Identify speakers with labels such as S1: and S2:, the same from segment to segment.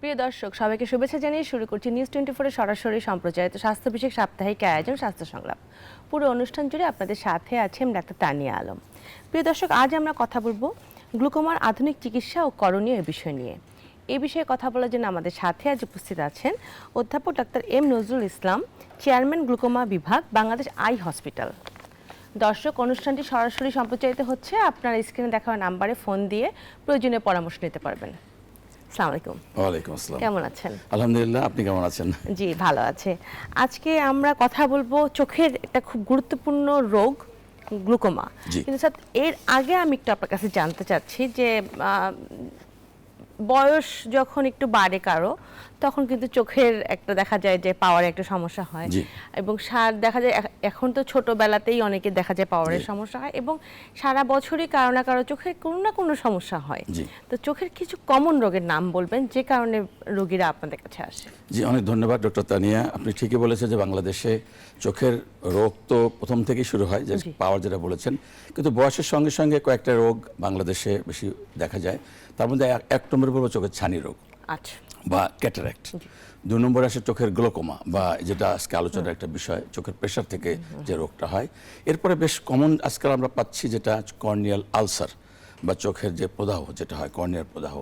S1: প্রিয় দর্শক, সবাইকে শুভেচ্ছা জানিয়ে শুরু করছি নিউজ 24 এর সরাসরি সম্প্রচারিত স্বাস্থ্য বিষয়ক সাপ্তাহিক আয়োজন স্বাস্থ্য সংলাপ। পুরো অনুষ্ঠান জুড়ে আপনাদের সাথে আছে আমি ডাক্তার তানিয়া আলম। প্রিয় দর্শক, আজ আমরা কথা বলবো গ্লুকোমার আধুনিক চিকিৎসা ও করণীয় এই বিষয় নিয়ে। এই বিষয়ে কথা বলার জন্য আমাদের সাথে আজ উপস্থিত আছেন অধ্যাপক doctor M Nazrul Islam, chairman glaucoma বিভাগ, বাংলাদেশ আই হসপিটাল। দর্শক, অনুষ্ঠানটি সরাসরি সম্প্রচারিত হচ্ছে। আপনারা স্ক্রিনে দেখা নাম্বারে ফোন দিয়ে প্রয়োজনীয় পরামর্শ নিতে পারবেন। আসসালামু আলাইকুম।
S2: ওয়ালাইকুম আসসালাম।
S1: কেমন আছেন?
S2: আলহামদুলিল্লাহ, আপনি কেমন আছেন?
S1: জি, ভালো আছে। আজকে আমরা কথা বলবো চোখের একটা খুব গুরুত্বপূর্ণ রোগ, গ্লুকোমা। কিন্তু স্যার, এর আগে আমি একটু আপনার কাছে জানতে চাচ্ছি যে বয়স যখন একটু বাড়ে কারো, তখন কিন্তু চোখের একটা দেখা যায় যে পাওয়ারে একটা সমস্যা হয়, এবং দেখা যায় এখন তো ছোটবেলাতেই অনেকে দেখা যায় পাওয়ারের সমস্যা হয়, এবং সারা বছরই কারো না কারো চোখে কোনো না কোনো সমস্যা হয়। তো চোখের কিছু কমন রোগের নাম বলবেন যে কারণে রোগীরা আপনাদের কাছে আসে?
S2: জি, অনেক ধন্যবাদ ডক্টর তানিয়া। আপনি ঠিকই বলেছেন যে বাংলাদেশে চোখের রোগ তো প্রথম থেকেই শুরু হয়, যে পাওয়ার যেটা বলেছেন, কিন্তু বয়সের সঙ্গে সঙ্গে কয়েকটা রোগ বাংলাদেশে বেশি দেখা যায়। তার মধ্যে এক নম্বরে বলবো চোখের ছানি রোগ বা ক্যাটারাক্ট। 2 নম্বরে আসে চোখের গ্লোকোমা, বা যেটা আজকে আলোচনার একটা বিষয়, চোখের প্রেশার থেকে যে রোগটা হয়। এরপরে বেশ কমন আজকাল আমরা পাচ্ছি যেটা কর্নিয়াল আলসার, বা চোখের যে প্রদাহ যেটা হয়, কর্নিয়ার প্রদাহ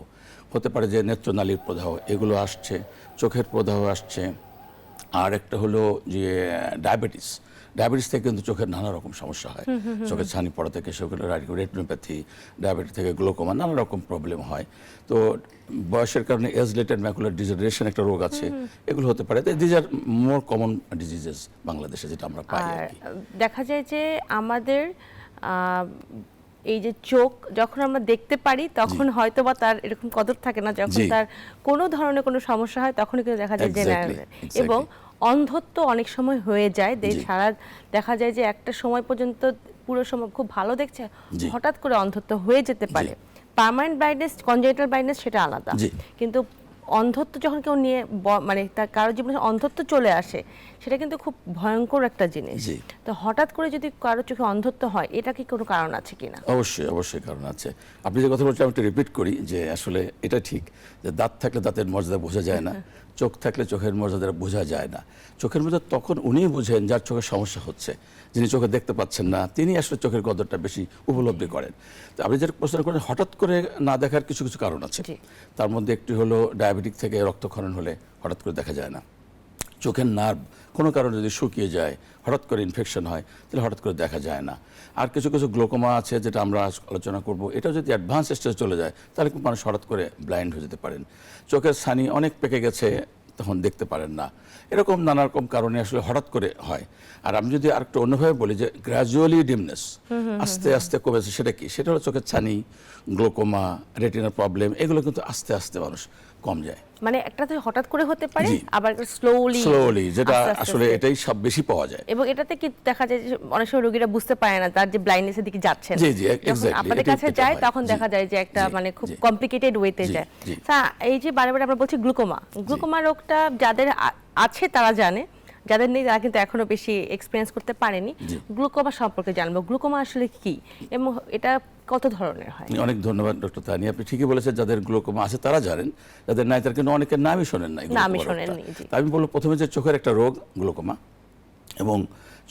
S2: হতে পারে, যে নেত্রনালীর প্রদাহ, এগুলো আসছে, চোখের প্রদাহ আসছে। আর একটা হলো যে ডায়াবেটিস থেকে কিন্তু চোখের নানা রকম সমস্যা হয়। চোখের ছানি পড়া থেকে সেগুলো রেটিনোপ্যাথি, ডায়াবেটিস থেকে গ্লোকোমা, নানা রকম প্রবলেম হয়। তো বয়সের কারণে এজ রিলেটেড ম্যাকুলার ডিজেনারেশন একটা রোগ আছে, এগুলো হতে পারে। These are more common diseases বাংলাদেশে যেটা আমরা পাই।
S1: দেখা যায় যে আমাদের এই যে চোখ যখন আমরা দেখতে পারি তখন হয়তো বা তার এরকম কদর থাকে না, যখন তার কোনো ধরনের কোনো সমস্যা হয় তখন কিন্তু দেখা যায় জেনারেল, এবং অন্ধত্ব অনেক সময় হয়ে যায়। সারা দেখা যায় যে একটা সময় পর্যন্ত পুরো সময় খুব ভালো দেখছে, হঠাৎ করে অন্ধত্ব হয়ে যেতে পারে। পার্মানেন্ট ব্লাইন্ডনেস, কনজেনিটাল ব্লাইন্ডনেস সেটা আলাদা, কিন্তু অন্ধত্ব যখন কেউ নিয়ে মানে তার কারো জীবনে অন্ধত্ব চলে আসে, সেটা কিন্তু খুব ভয়ঙ্কর একটা জিনিস। তো হঠাৎ করে যদি কারো চোখে অন্ধত্ব হয়, এটা কি কোনো কারণ আছে কিনা?
S2: অবশ্যই কারণ আছে। আপনি যে কথা বলছেন আমি একটু রিপিট করি, যে আসলে এটা ঠিক যে দাঁত থাকলে দাঁতের মর্যাদা বোঝা যায় না, চোখ থাকলে চোখের মর্যাদা বোঝা যায় না। চোখের মর্যাদা তখন উনিই বুঝেন যার চোখের সমস্যা হচ্ছে। যিনি চোখে দেখতে পাচ্ছেন না, তিনি আসলে চোখের কদরটা বেশি উপলব্ধি করেন। তো আপনি যেটা প্রশ্ন করেন, হঠাৎ করে না দেখার কিছু কিছু কারণ আছে। তার মধ্যে একটি হলো ডায়াবেটিক থেকে রক্তক্ষরণ হলে হঠাৎ করে দেখা যায় না। চোখের নার্ভ কোনো কারণে যদি শুকিয়ে যায়, হঠাৎ করে ইনফেকশন হয়, তাহলে হঠাৎ করে দেখা যায় না। আর কিছু কিছু গ্লোকোমা আছে যেটা আমরা আলোচনা করব, এটা যদি অ্যাডভান্স স্টেজে চলে যায় তাহলে মানুষ হঠাৎ করে ব্লাইন্ড হয়ে যেতে পারেন। চোখের ছানি অনেক পেকে গেছে, তখন দেখতে পারেন না। এরকম নানা রকম কারণে আসলে হঠাৎ করে হয়। আর আমি যদি আরেকটু অন্যভাবে বলি, যে গ্র্যাজুয়ালি ডিমনেস, আস্তে আস্তে কমেছে, সেটা কি? সেটা হলো চোখের ছানি, গ্লোকোমা, রেটিনার প্রবলেম, এগুলো কিন্তু আস্তে আস্তে মানুষ কম যায়।
S1: মানে একটা তো হঠাৎ করে হতে পারে, আবার স্লোলি,
S2: যেটা আসলে এটাই সব বেশি পাওয়া যায়।
S1: এবং এটাতে কি দেখা যায় যে অনেক সময় রোগীরা বুঝতে পারে না তার যে ব্লাইন্ডনেসের দিকে যাচ্ছে, আপনাদের কাছে যায় তখন দেখা যায় যে একটা মানে খুব কমপ্লিকেটেড ওয়েতে যায়। এই যে বারে আমরা বলছি গ্লুকোমা রোগটা যাদের আছে তারা জানে, যাদের নেই তারা কিন্তু এখনো বেশি এক্সপেরিয়েন্স করতে পারেনি। গ্লুকোমা সম্পর্কে জানবো, গ্লুকোমা আসলে কি এবং এটা কত ধরনের হয়?
S2: অনেক ধন্যবাদ ডক্টর তানি, আপনি ঠিকই বলেছেন, যাদের গ্লুকোমা আছে তারা জানেন, যাদের নাই তারা কিন্তু অনেকের নামই শোনেন নাই। আমি বলবো প্রথমে যে চোখের একটা রোগ গ্লুকোমা, এবং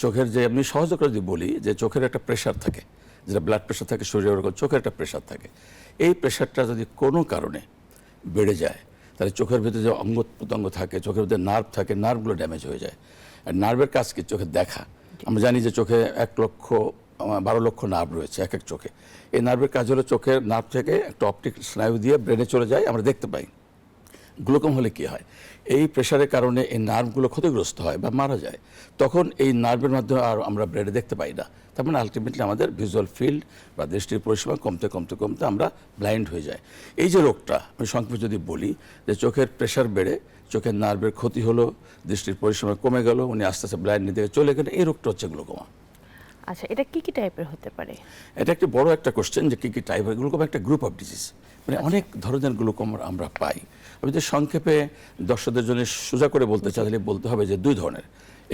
S2: চোখের যে আমি সহজ করে যদি বলি, যে চোখের একটা প্রেশার থাকে, যেটা ব্লাড প্রেশার থাকে শরীরের ওরকম চোখের একটা প্রেশার থাকে। এই প্রেশারটা যদি কোনো কারণে বেড়ে যায়, তাহলে চোখের ভিতরে যে অঙ্গ প্রত্যঙ্গ থাকে, চোখের ভিতরে নার্ভ থাকে, নার্ভগুলো ড্যামেজ হয়ে যায়। আর নার্ভের কাজ কি? চোখে দেখা। আমরা জানি যে চোখে 1,12 লক্ষ নার্ভ রয়েছে এক এক চোখে। এই নার্ভের কাজ হলো চোখের নার্ভ থেকে একটা অপটিক স্নায়ু দিয়ে ব্রেনে চলে যায়, আমরা দেখতে পাই। গ্লুকোমা হলে কি হয়? এই প্রেশারের কারণে এই নার্ভগুলো ক্ষতিগ্রস্ত হয় বা মারা যায়, তখন এই নার্ভের মাধ্যমে আর আমরা ব্রেনে দেখতে পাই না। তার মানে আলটিমেটলি আমাদের ভিজুয়াল ফিল্ড বা দৃষ্টির পরিসীমা কমতে কমতে কমতে আমরা ব্লাইন্ড হয়ে যায়। এই যে রোগটা আমি সংক্ষেপে যদি বলি, যে চোখের প্রেশার বেড়ে চোখের নার্ভের ক্ষতি হলো, দৃষ্টির পরিসীমা কমে গেল, উনি আস্তে আস্তে ব্লাইন্ড দিকে চলে গেলে, এই রোগটা হচ্ছে গ্লুকোমা।
S1: আচ্ছা, এটা কি কি টাইপের হতে পারে?
S2: এটা একটা বড় একটা কোশ্চেন, যে কি কি টাইপের গ্লুকোমা। একটা গ্রুপ অফ ডিজিজ, মানে অনেক ধরনের গ্লুকোমা আমরা পাই। আমি যে সংক্ষেপে দর্শকদের জন্য সোজা করে বলতে চাইলে বলতে হবে যে 2 ধরনের।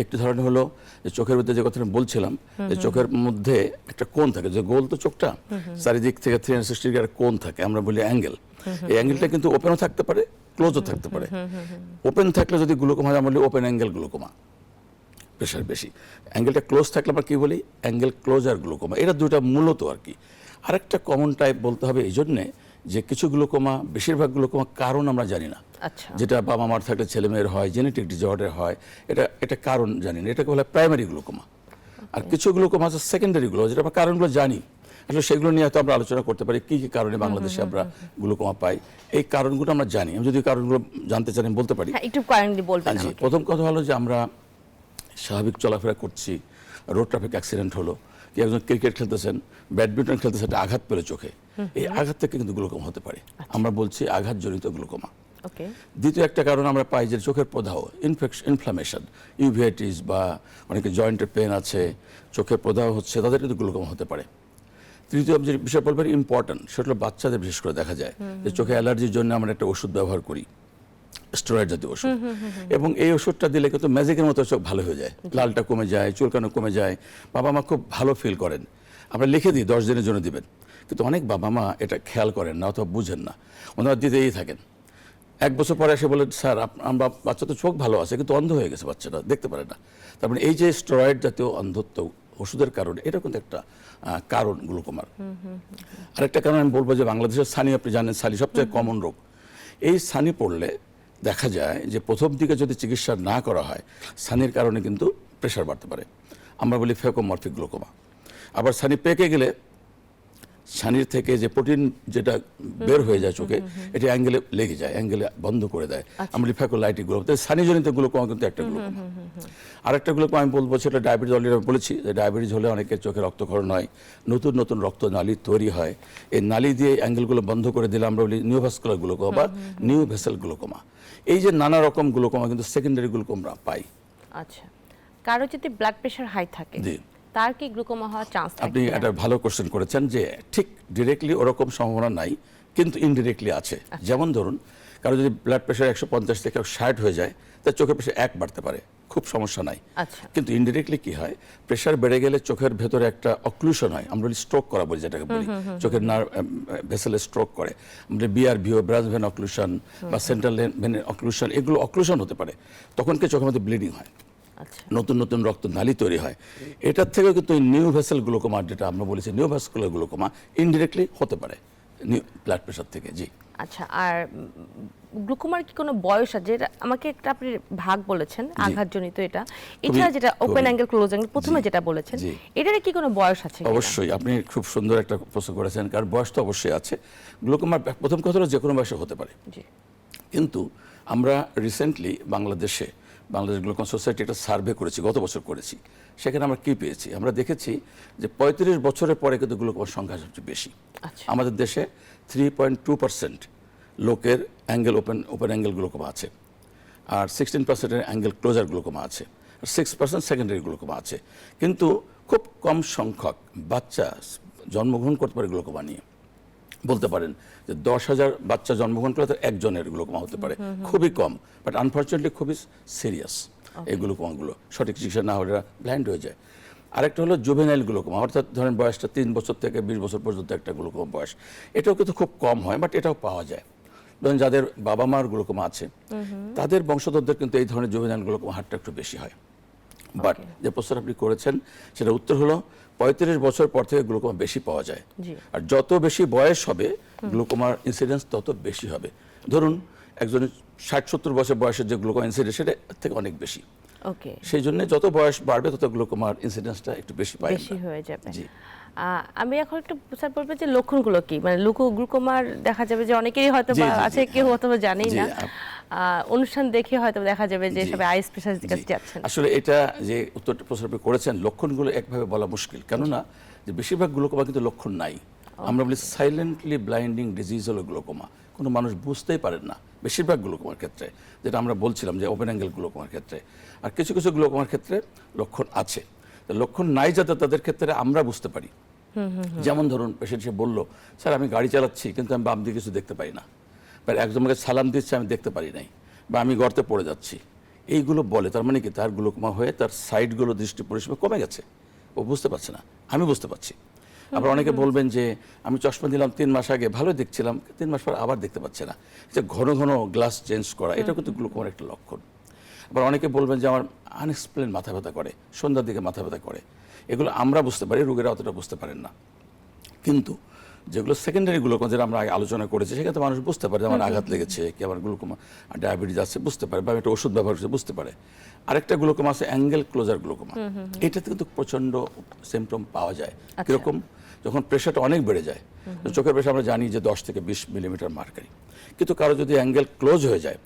S2: একটি ধরনের হলো যে চোখের মধ্যে যে কথাটা বলছিলাম, যে চোখের মধ্যে একটা কোণ থাকে, যে গোল তো চোখটা, চারিদিক থেকে 360 ডিগ্রি কোণ থাকে, আমরা বলি অ্যাঙ্গেল। এই অ্যাঙ্গেলটা কিন্তু ওপেনও থাকতে পারে, ক্লোজও থাকতে পারে। ওপেন থাকলে যদি গ্লুকোমা হয় আমরা বলি ওপেন অ্যাঙ্গেল গ্লুকোমা, প্রেশার বেশি। অ্যাঙ্গেলটা ক্লোজ থাকলে আমরা কি বলি অ্যাঙ্গেল ক্লোজার গ্লুকোমা। এটা দুটা মূলত আর কি। আরেকটা কমন টাইপ বলতে হবে এই জন্যে যে কিছু গ্লুকোমা, বেশিরভাগ গ্লুকোমা কারণ আমরা জানি না।
S1: আচ্ছা,
S2: যেটা বাবা মার থাকলে ছেলেমেয়ের হয়, জেনেটিক ডিসঅর্ডার হয়, এটা কারণ জানি না, এটাকে বলে প্রাইমারি গ্লুকোমা। আর কিছু গ্লুকোমা আছে সেকেন্ডারি গ্লুকোমা, যেটা আমরা কারণগুলো জানি। আসলে সেগুলো নিয়ে হয়তো আমরা আলোচনা করতে পারি কী কী কারণে বাংলাদেশে আমরা গ্লুকোমা পাই। এই কারণগুলো আমরা জানি। আমি যদি কারণগুলো জানতে চান আমি বলতে পারি।
S1: একটু কাইন্ডলি বলবেন
S2: জি,
S1: আমাকে।
S2: প্রথম কথা হলো যে আমরা স্বাভাবিক চলাফেরা করছি, রোড ট্রাফিক অ্যাক্সিডেন্ট হলো, কি একজন ক্রিকেট খেলতেছেন, ব্যাডমিন্টন খেলতেছেন, একটা আঘাত পেলে চোখে, এই আঘাত থেকে কিন্তু গ্লুকোমা হতে পারে। আমরা বলছি আঘাতজনিত গ্লুকোমা।
S1: ওকে।
S2: দ্বিতীয় একটা কারণ আমরা পাই যে চোখের প্রদাহ, ইনফ্লামেশন, ইউভিআইটিস বা অনেকে জয়েন্টের পেন আছে, চোখের প্রদাহ হচ্ছে, তাদের কিন্তু গ্লুকোমা হতে পারে। তৃতীয় যে বিষয় বলবেন ইম্পর্টেন্ট, সেটা হলো বাচ্চাদের বিশেষ করে দেখা যায় যে চোখে অ্যালার্জির জন্য আমরা একটা ওষুধ ব্যবহার করি, স্টেরয়েড জাতীয় ওষুধ, এবং এই ওষুধটা দিলে কিন্তু ম্যাজিকের মতো চোখ ভালো হয়ে যায়, লালটা কমে যায়, চুলকানো কমে যায়, বাবা মা খুব ভালো ফিল করেন। আমরা লিখে দিই 10 দিনের জন্য দিবেন, কিন্তু অনেক বাবা মা এটা খেয়াল করেন না অথবা বুঝেন না, ওনারা দিতেই থাকেন। 1 বছর পরে এসে বলেন স্যার আমরা বাচ্চা তো চোখ ভালো আছে কিন্তু অন্ধ হয়ে গেছে, বাচ্চাটা দেখতে পারে না। তার মানে এই যে স্টেরয়েড জাতীয় অন্ধত্ব ওষুধের কারণে, এটা কিন্তু একটা কারণ গ্লুকোমার। আরেকটা কারণ আমি বলবো যে বাংলাদেশের ছানি, আপনি জানেন ছানি সবচেয়ে কমন রোগ। এই ছানি পড়লে দেখা যায় যে প্রথম দিকে যদি চিকিৎসা না করা হয়, ছানির কারণে কিন্তু প্রেশার বাড়তে পারে। আমরা বলি ফেকোমরফিক গ্লুকোমা। আবার ছানি পেকে গেলে ছানির থেকে যে প্রোটিন যেটা বের হয়ে যায় চোখে, এটা অ্যাঙ্গেলে লেগে যায়, অ্যাঙ্গেলে বন্ধ করে দেয়, আমরা বলি ফ্যাকোলাইটিক গ্লুকোমা। তাই ছানিজনিত গ্লুকোমা কিন্তু একটা গ্লুকোমা। আরেকটা গ্লুকোমা আমি বলবো সেটা ডায়াবেটিস। অলরেডি বলেছি যে ডায়াবেটিস হলে অনেকের চোখে রক্তক্ষরণ হয়, নতুন নতুন রক্তনালী তৈরি হয়, এই নালী দিয়ে অ্যাঙ্গেলগুলো বন্ধ করে দিলে আমরা বলি নিউভাস্কুলার গ্লুকোমা বা নিউ ভেসেল গ্লুকোমা। এই যে নানা রকম গ্লুকোমা কিন্তু সেকেন্ডারি গ্লুকোমা পাই।
S1: আচ্ছা, কারো যদি ব্লাড প্রেশার হাই থাকে তার কি গ্লুকোমা হওয়ার চান্স থাকে?
S2: আপনি একটা ভালো কোশ্চেন করেছেন যে ঠিক ডিরেক্টলি ওরকম সম্ভাবনা নাই, কিন্তু ইনডিরেক্টলি আছে। যেমন ধরুন কারো যদি ব্লাড প্রেশার 150 থেকে 60 হয়ে যায়, তার চোখের প্রেশার 1 বাড়তে পারে, খুব সমস্যা নাই। কিন্তু ইনডিরেক্টলি কি হয়, প্রেশার বেড়ে গেলে চোখের ভেতরে একটা অক্লুশন হয়, আমরা বলি স্ট্রোক করা বলি, যেটাকে বলি চোখের নার্ভ ভেসেলে স্ট্রোক করে, আমরা বিআরভিও, ব্রাঞ্চ ভেন অক্লুশন বা সেন্ট্রাল ভেনের অক্লুশন, এগুলো অক্লুশন হতে পারে। তখন কি চোখের মধ্যে ব্লিডিং হয়, নতুন নতুন রক্ত নালী তৈরি হয়। এটার থেকেও কিন্তু নিউ ভেসেল গ্লুকোমা, যেটা আমরা বলেছি নিউ ভাস্কুলার গ্লুকোমা, ইনডিরেক্টলি হতে পারে ব্লাড প্রেশার থেকে। জি
S1: আচ্ছা, আর গ্লুকোমার কি কোনো বয়স আছে? যেটা আমাকে একটা আপনি ভাগ বলেছেন আঘাতজনিত, এটা এছাড়া যেটা ওপেন অ্যাঙ্গেল ক্লোজ অ্যাঙ্গেল প্রথমে যেটা বলেছেন, এটার কি কোনো বয়স আছে?
S2: অবশ্যই, আপনি খুব সুন্দর একটা প্রশ্ন করেছেন, কারণ বয়স তো অবশ্যই আছে। গ্লুকোমার প্রথম কথা হলো যে কোনো বয়সে হতে পারে, কিন্তু আমরা রিসেন্টলি বাংলাদেশ গ্লুকোমা সোসাইটি একটা সার্ভে করেছি, গত বছর করেছি। সেখানে আমরা কি পেয়েছি, আমরা দেখেছি যে 35 বছরের পরে কিন্তু গ্লুকোমার সংখ্যা সবচেয়ে বেশি। আমাদের দেশে 3.2% লোকের অ্যাঙ্গেল ওপেন অ্যাঙ্গেল গ্লুকোমা আছে, আর 16% অ্যাঙ্গেল ক্লোজার গ্লুকোমা আছে, আর 6% সেকেন্ডারি গ্লুকোমা আছে। কিন্তু খুব কম সংখ্যক বাচ্চা জন্মগ্রহণ করতে পারে গ্লুকোমা নিয়ে। বলতে পারেন যে 10,000 বাচ্চা জন্মগ্রহণ করলে তার একজনের গ্লুকোমা হতে পারে, খুবই কম, বাট আনফর্চুনেটলি খুবই সিরিয়াস। এই গ্লুকোমাগুলো সঠিক চিকিৎসা না হলে ব্লাইন্ড হয়ে যায়। আরেকটা হলো জুভেনাইল গ্লুকোমা, অর্থাৎ ধরেন বয়সটা 3 বছর থেকে 20 বছর পর্যন্ত একটা গ্লুকোমা বয়স। এটাও কিন্তু খুব কম হয়, বাট এটাও পাওয়া যায়। ধরেন যাদের বাবা মার গ্লুকোমা আছে তাদের বংশধরদের কিন্তু এই ধরনের জুভেনাইল গ্লুকোমা হারটা একটু বেশি হয়। বাট যে প্রশ্ন আপনি করেছেন সেটা উত্তর হলো 35 বছর পর থেকে গ্লুকোমা বেশি পাওয়া যায়, আর যত বেশি বয়স হবে গ্লুকোমার ইনসিডেন্স তত বেশি হবে। ধরুন একজনের 60-70 বছর বয়সের যে গ্লুকোমা ইনসিডেন্স সেটা থেকে অনেক বেশি। সেই জন্য যত বয়স বাড়বে তত গ্লুকোমার ইনসিডেন্সটা একটু বেশি
S1: হয়ে যাবে। আমি এখন একটু স্যার বলবো যে লক্ষণগুলো কি, মানে গ্লুকোমার দেখা যাবে যে অনেকেরই হয়তো আছে, কেউ হয়তো জানেই না, অনুষ্ঠান দেখে হয়তো দেখা যাবে যে সবাই আই স্পেশালিস্টের কাছে যাচ্ছেন।
S2: আসলে এটা যে উত্তরটা প্রশ্ন করেছেন, লক্ষণগুলো একভাবে বলা মুশকিল, কেননা যে বেশিরভাগ গ্লুকোমা কিন্তু লক্ষণ নাই। আমরা বলি সাইলেন্টলি ব্লাইন্ডিং ডিজিজ হলো গ্লুকোমা, কোনো মানুষ বুঝতেই পারেন না বেশিরভাগ গ্লুকোমার ক্ষেত্রে, যেটা আমরা বলছিলাম যে ওপেন অ্যাঙ্গেল গ্লুকোমার ক্ষেত্রে। আর কিছু কিছু গ্লুকোমার ক্ষেত্রে লক্ষণ আছে, লক্ষণ নাই যাতে তাদের ক্ষেত্রে আমরা বুঝতে পারি। যেমন ধরুন পেশেন্ট সে বললো স্যার আমি গাড়ি চালাচ্ছি কিন্তু আমি বাম দিকে কিছু দেখতে পাই না, বা একজন আমাকে সালাম দিচ্ছে আমি দেখতে পারি নাই, বা আমি গর্তে পড়ে যাচ্ছি, এইগুলো বলে তার মানে কি তার গ্লুকোমা হয়ে তার সাইডগুলো দৃষ্টি পরিষেবা কমে গেছে, ও বুঝতে পারছে না, আমি বুঝতে পারছি। আবার অনেকে বলবেন যে আমি চশমা দিলাম 3 মাস আগে ভালো দেখছিলাম, 3 মাস পর আবার দেখতে পাচ্ছে না। যে ঘন ঘন গ্লাস চেঞ্জ করা, এটা কিন্তু গ্লুকোমার একটা লক্ষণ। আবার অনেকে বলবেন যে আমার আনএক্সপ্লেন মাথা ব্যথা করে, সন্ধ্যার দিকে মাথা ব্যথা করে। এগুলো আমরা বুঝতে পারি, রোগীরা অতটা বুঝতে পারেন না। কিন্তু যেগুলো সেকেন্ডারি গ্লুকোমা, যেটা আমরা আগে আলোচনা করেছি, সেখানে তো মানুষ বুঝতে পারে যে আমার আঘাত লেগেছে, কি আমার গ্লুকোমা ডায়াবেটিস আছে বুঝতে পারে, বা একটা ওষুধ ব্যবহার করছে বুঝতে পারে। আরেকটা গ্লুকোমা আছে অ্যাঙ্গেল ক্লোজার গ্লুকোমা, এটাতে কিন্তু প্রচন্ড সিমটম পাওয়া যায়। কিরকম? যখন প্রেশারটা অনেক বেড়ে যায়, চোখের প্রেশার আমরা জানি যে 10 থেকে 20 মিলিমিটার মার্কারি, কিন্তু কারো যদি অ্যাঙ্গেল ক্লোজ হয়ে যায়,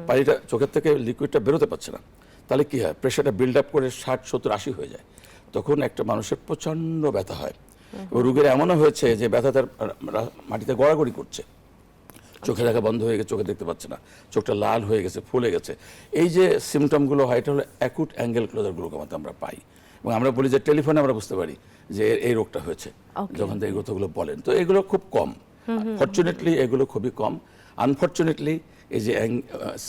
S2: পানিটা চোখের থেকে লিকুইডটা বেরোতে পারছে না, তাহলে কি হয়, প্রেশারটা বিল্ড আপ করে 60, 70, 80 হয়ে যায়। তখন একটা মানুষের প্রচন্ড ব্যথা হয়। রোগীর এমনও হয়েছে যে ব্যথা তার মাটিতে গড়াগড়ি করছে, চোখে দেখা বন্ধ হয়ে গেছে, চোখে দেখতে পাচ্ছে না, চোখটা লাল হয়ে গেছে, ফুলে গেছে। এই যে সিমটমগুলো হয়, এটা হলো অ্যাকুট অ্যাঙ্গেল ক্লোজার গ্লুকোমাতে আমরা পাই। এবং আমরা বলি যে টেলিফোনে আমরা বুঝতে পারি যে এই রোগটা হয়েছে যখন এই কথাগুলো বলেন। তো এগুলো খুব কম, ফরচুনেটলি এগুলো খুবই কম। আনফরচুনেটলি এই যে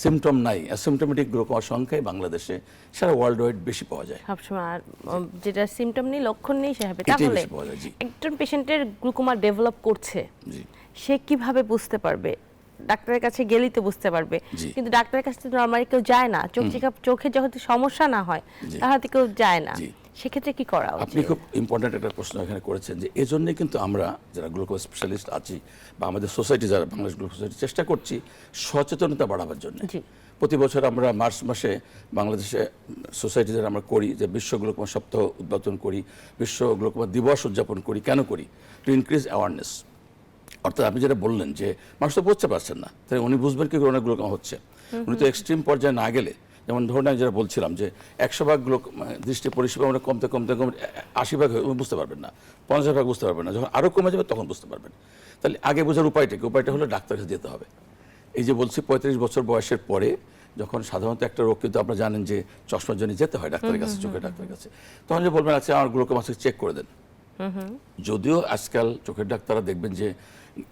S2: সিমটম নাই, অ্যাসিমটমেটিক গ্লুকোমার সংখ্যায় বাংলাদেশে সারা ওয়ার্ল্ড ওয়াইড বেশি পাওয়া যায়।
S1: সবসময় আর যেটা সিমটম নেই, লক্ষণ নেই, সে হবে। তাহলে একজন পেশেন্টের গ্লুকোমা ডেভেলপ করছে, সে কিভাবে বুঝতে পারবে? ডাক্তারের কাছে গেলেই তো বুঝতে পারবে, কিন্তু ডাক্তারের কাছে তো নরমালি কেউ যায় না। চোখে যখন সমস্যা না হয় তাহলে কেউ যায় না, সেক্ষেত্রে কি করা উচিত?
S2: আপনি খুব ইম্পর্ট্যান্ট একটা প্রশ্ন এখানে করেছেন, যে এজন্যই কিন্তু আমরা যারা গ্লুকোজ স্পেশালিস্ট আছি, বা আমাদের সোসাইটি যারা বাংলাদেশ গ্লুকোজ সোসাইটি, চেষ্টা করছি সচেতনতা বাড়াবার জন্য। প্রতি বছর আমরা মার্চ মাসে বাংলাদেশে সোসাইটি যারা আমরা করি, যে বিশ্ব গ্লুকোমা সপ্তাহ উদ্বোধন করি, বিশ্ব গ্লুকোমা দিবস উদযাপন করি। কেন করি? To increase awareness. অর্থাৎ আপনি যেটা বললেন যে মানুষ তো বুঝতে পারছেন না, তাই উনি বুঝবেন কি করে গ্লুকোমা হচ্ছে। উনি তো এক্সট্রিম পর্যায়ে না গেলে, যেমন ধরুন আমি যেটা বলছিলাম যে 100 ভাগ দৃষ্টি পরিষেবা আমরা কমতে কমতে 80 ভাগ বুঝতে পারবেন না, 50 ভাগ বুঝতে পারবেন না, যখন আরও কমে যাবে তখন বুঝতে পারবেন। তাহলে আগে বোঝার উপায়টা হলো ডাক্তারের কাছে যেতে হবে। এই যে বলছি 35 বছর বয়সের পরে যখন সাধারণত একটা রোগ, কিন্তু আপনারা জানেন যে চশমার জন্য যেতে হয় ডাক্তারের কাছে, চোখের ডাক্তারের কাছে, তখন যে বলবেন আচ্ছা আমার গ্লুকোমা চেক করে দেন। যদিও আজকাল চোখের ডাক্তাররা দেখবেন যে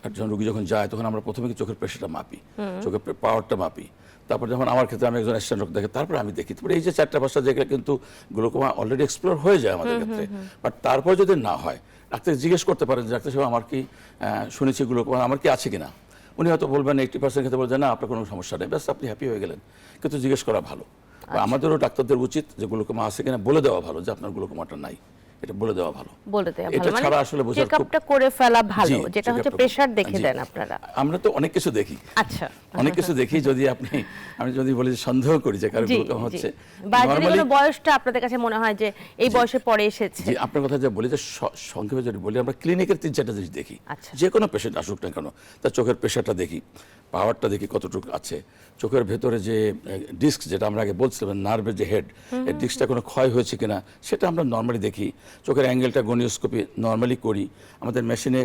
S2: একজন রোগী যখন যায়, তখন আমরা প্রথমে চোখের প্রেশারটা মাপি, চোখের পাওয়ারটা মাপি, তারপর যখন আমার ক্ষেত্রে আমি একজন অ্যাসিস্ট্যান্ট ডক্টর দেখে, তারপর আমি দেখি। তারপরে এই যে 4টা-5টা জায়গায় কিন্তু গ্লুকোমা অলরেডি এক্সপ্লোর হয়ে যায় আমাদের ক্ষেত্রে। বাট তারপর যদি না হয়, ডাক্তার জিজ্ঞেস করতে পারেন যে ডাক্তার সাহেব আমার কি শুনেছি গ্লুকোমা আমার কি আছে কিনা। উনি হয়তো বলবেন 80% ক্ষেত্রে বলছেন না আপনার কোনো সমস্যা নেই, ব্যাস আপনি হ্যাপি হয়ে গেলেন। কিন্তু জিজ্ঞেস করা ভালো। আমাদেরও ডাক্তারদের উচিত যে গ্লুকোমা আছে কিনা বলে দেওয়া ভালো, যে আপনার গ্লুকোমাটা নাই, এটা বলে দেওয়া ভালো। এটা ছাড়া আসলে বোঝার
S1: চেকআপটা করে ফেলা ভালো, যেটা হচ্ছে প্রেসার দেখে দেন আপনারা।
S2: আমরা তো অনেক কিছু দেখি,
S1: আচ্ছা
S2: অনেক কিছু দেখি। যদি আমি যদি বলি যে সন্দেহ করি যে কারো গ্লুকোমা হচ্ছে,
S1: বা যদি কোনো বয়সটা আপনাদের কাছে মনে হয় যে এই বয়সে পরে এসেছে।
S2: জি, আপনার কথা যে বলি যে সংক্ষেপে যদি বলি, আমরা ক্লিনিকের 3-4টা জিনিস দেখি। যে কোনো পেশেন্ট আসুক না কেন, তার চোখের প্রেশারটা দেখি, পাওয়ারটা দেখি কতটুকু আছে, চোখের ভেতরে যে ডিস্ক, যেটা আমরা আগে বলছিলাম নার্ভের যে হেড, এই ডিস্কটা কোনো ক্ষয় হয়েছে কিনা সেটা আমরা নর্মালি দেখি। চোখের অ্যাঙ্গেলটা গনিওস্কোপি নর্মালি করি। আমাদের মেশিনে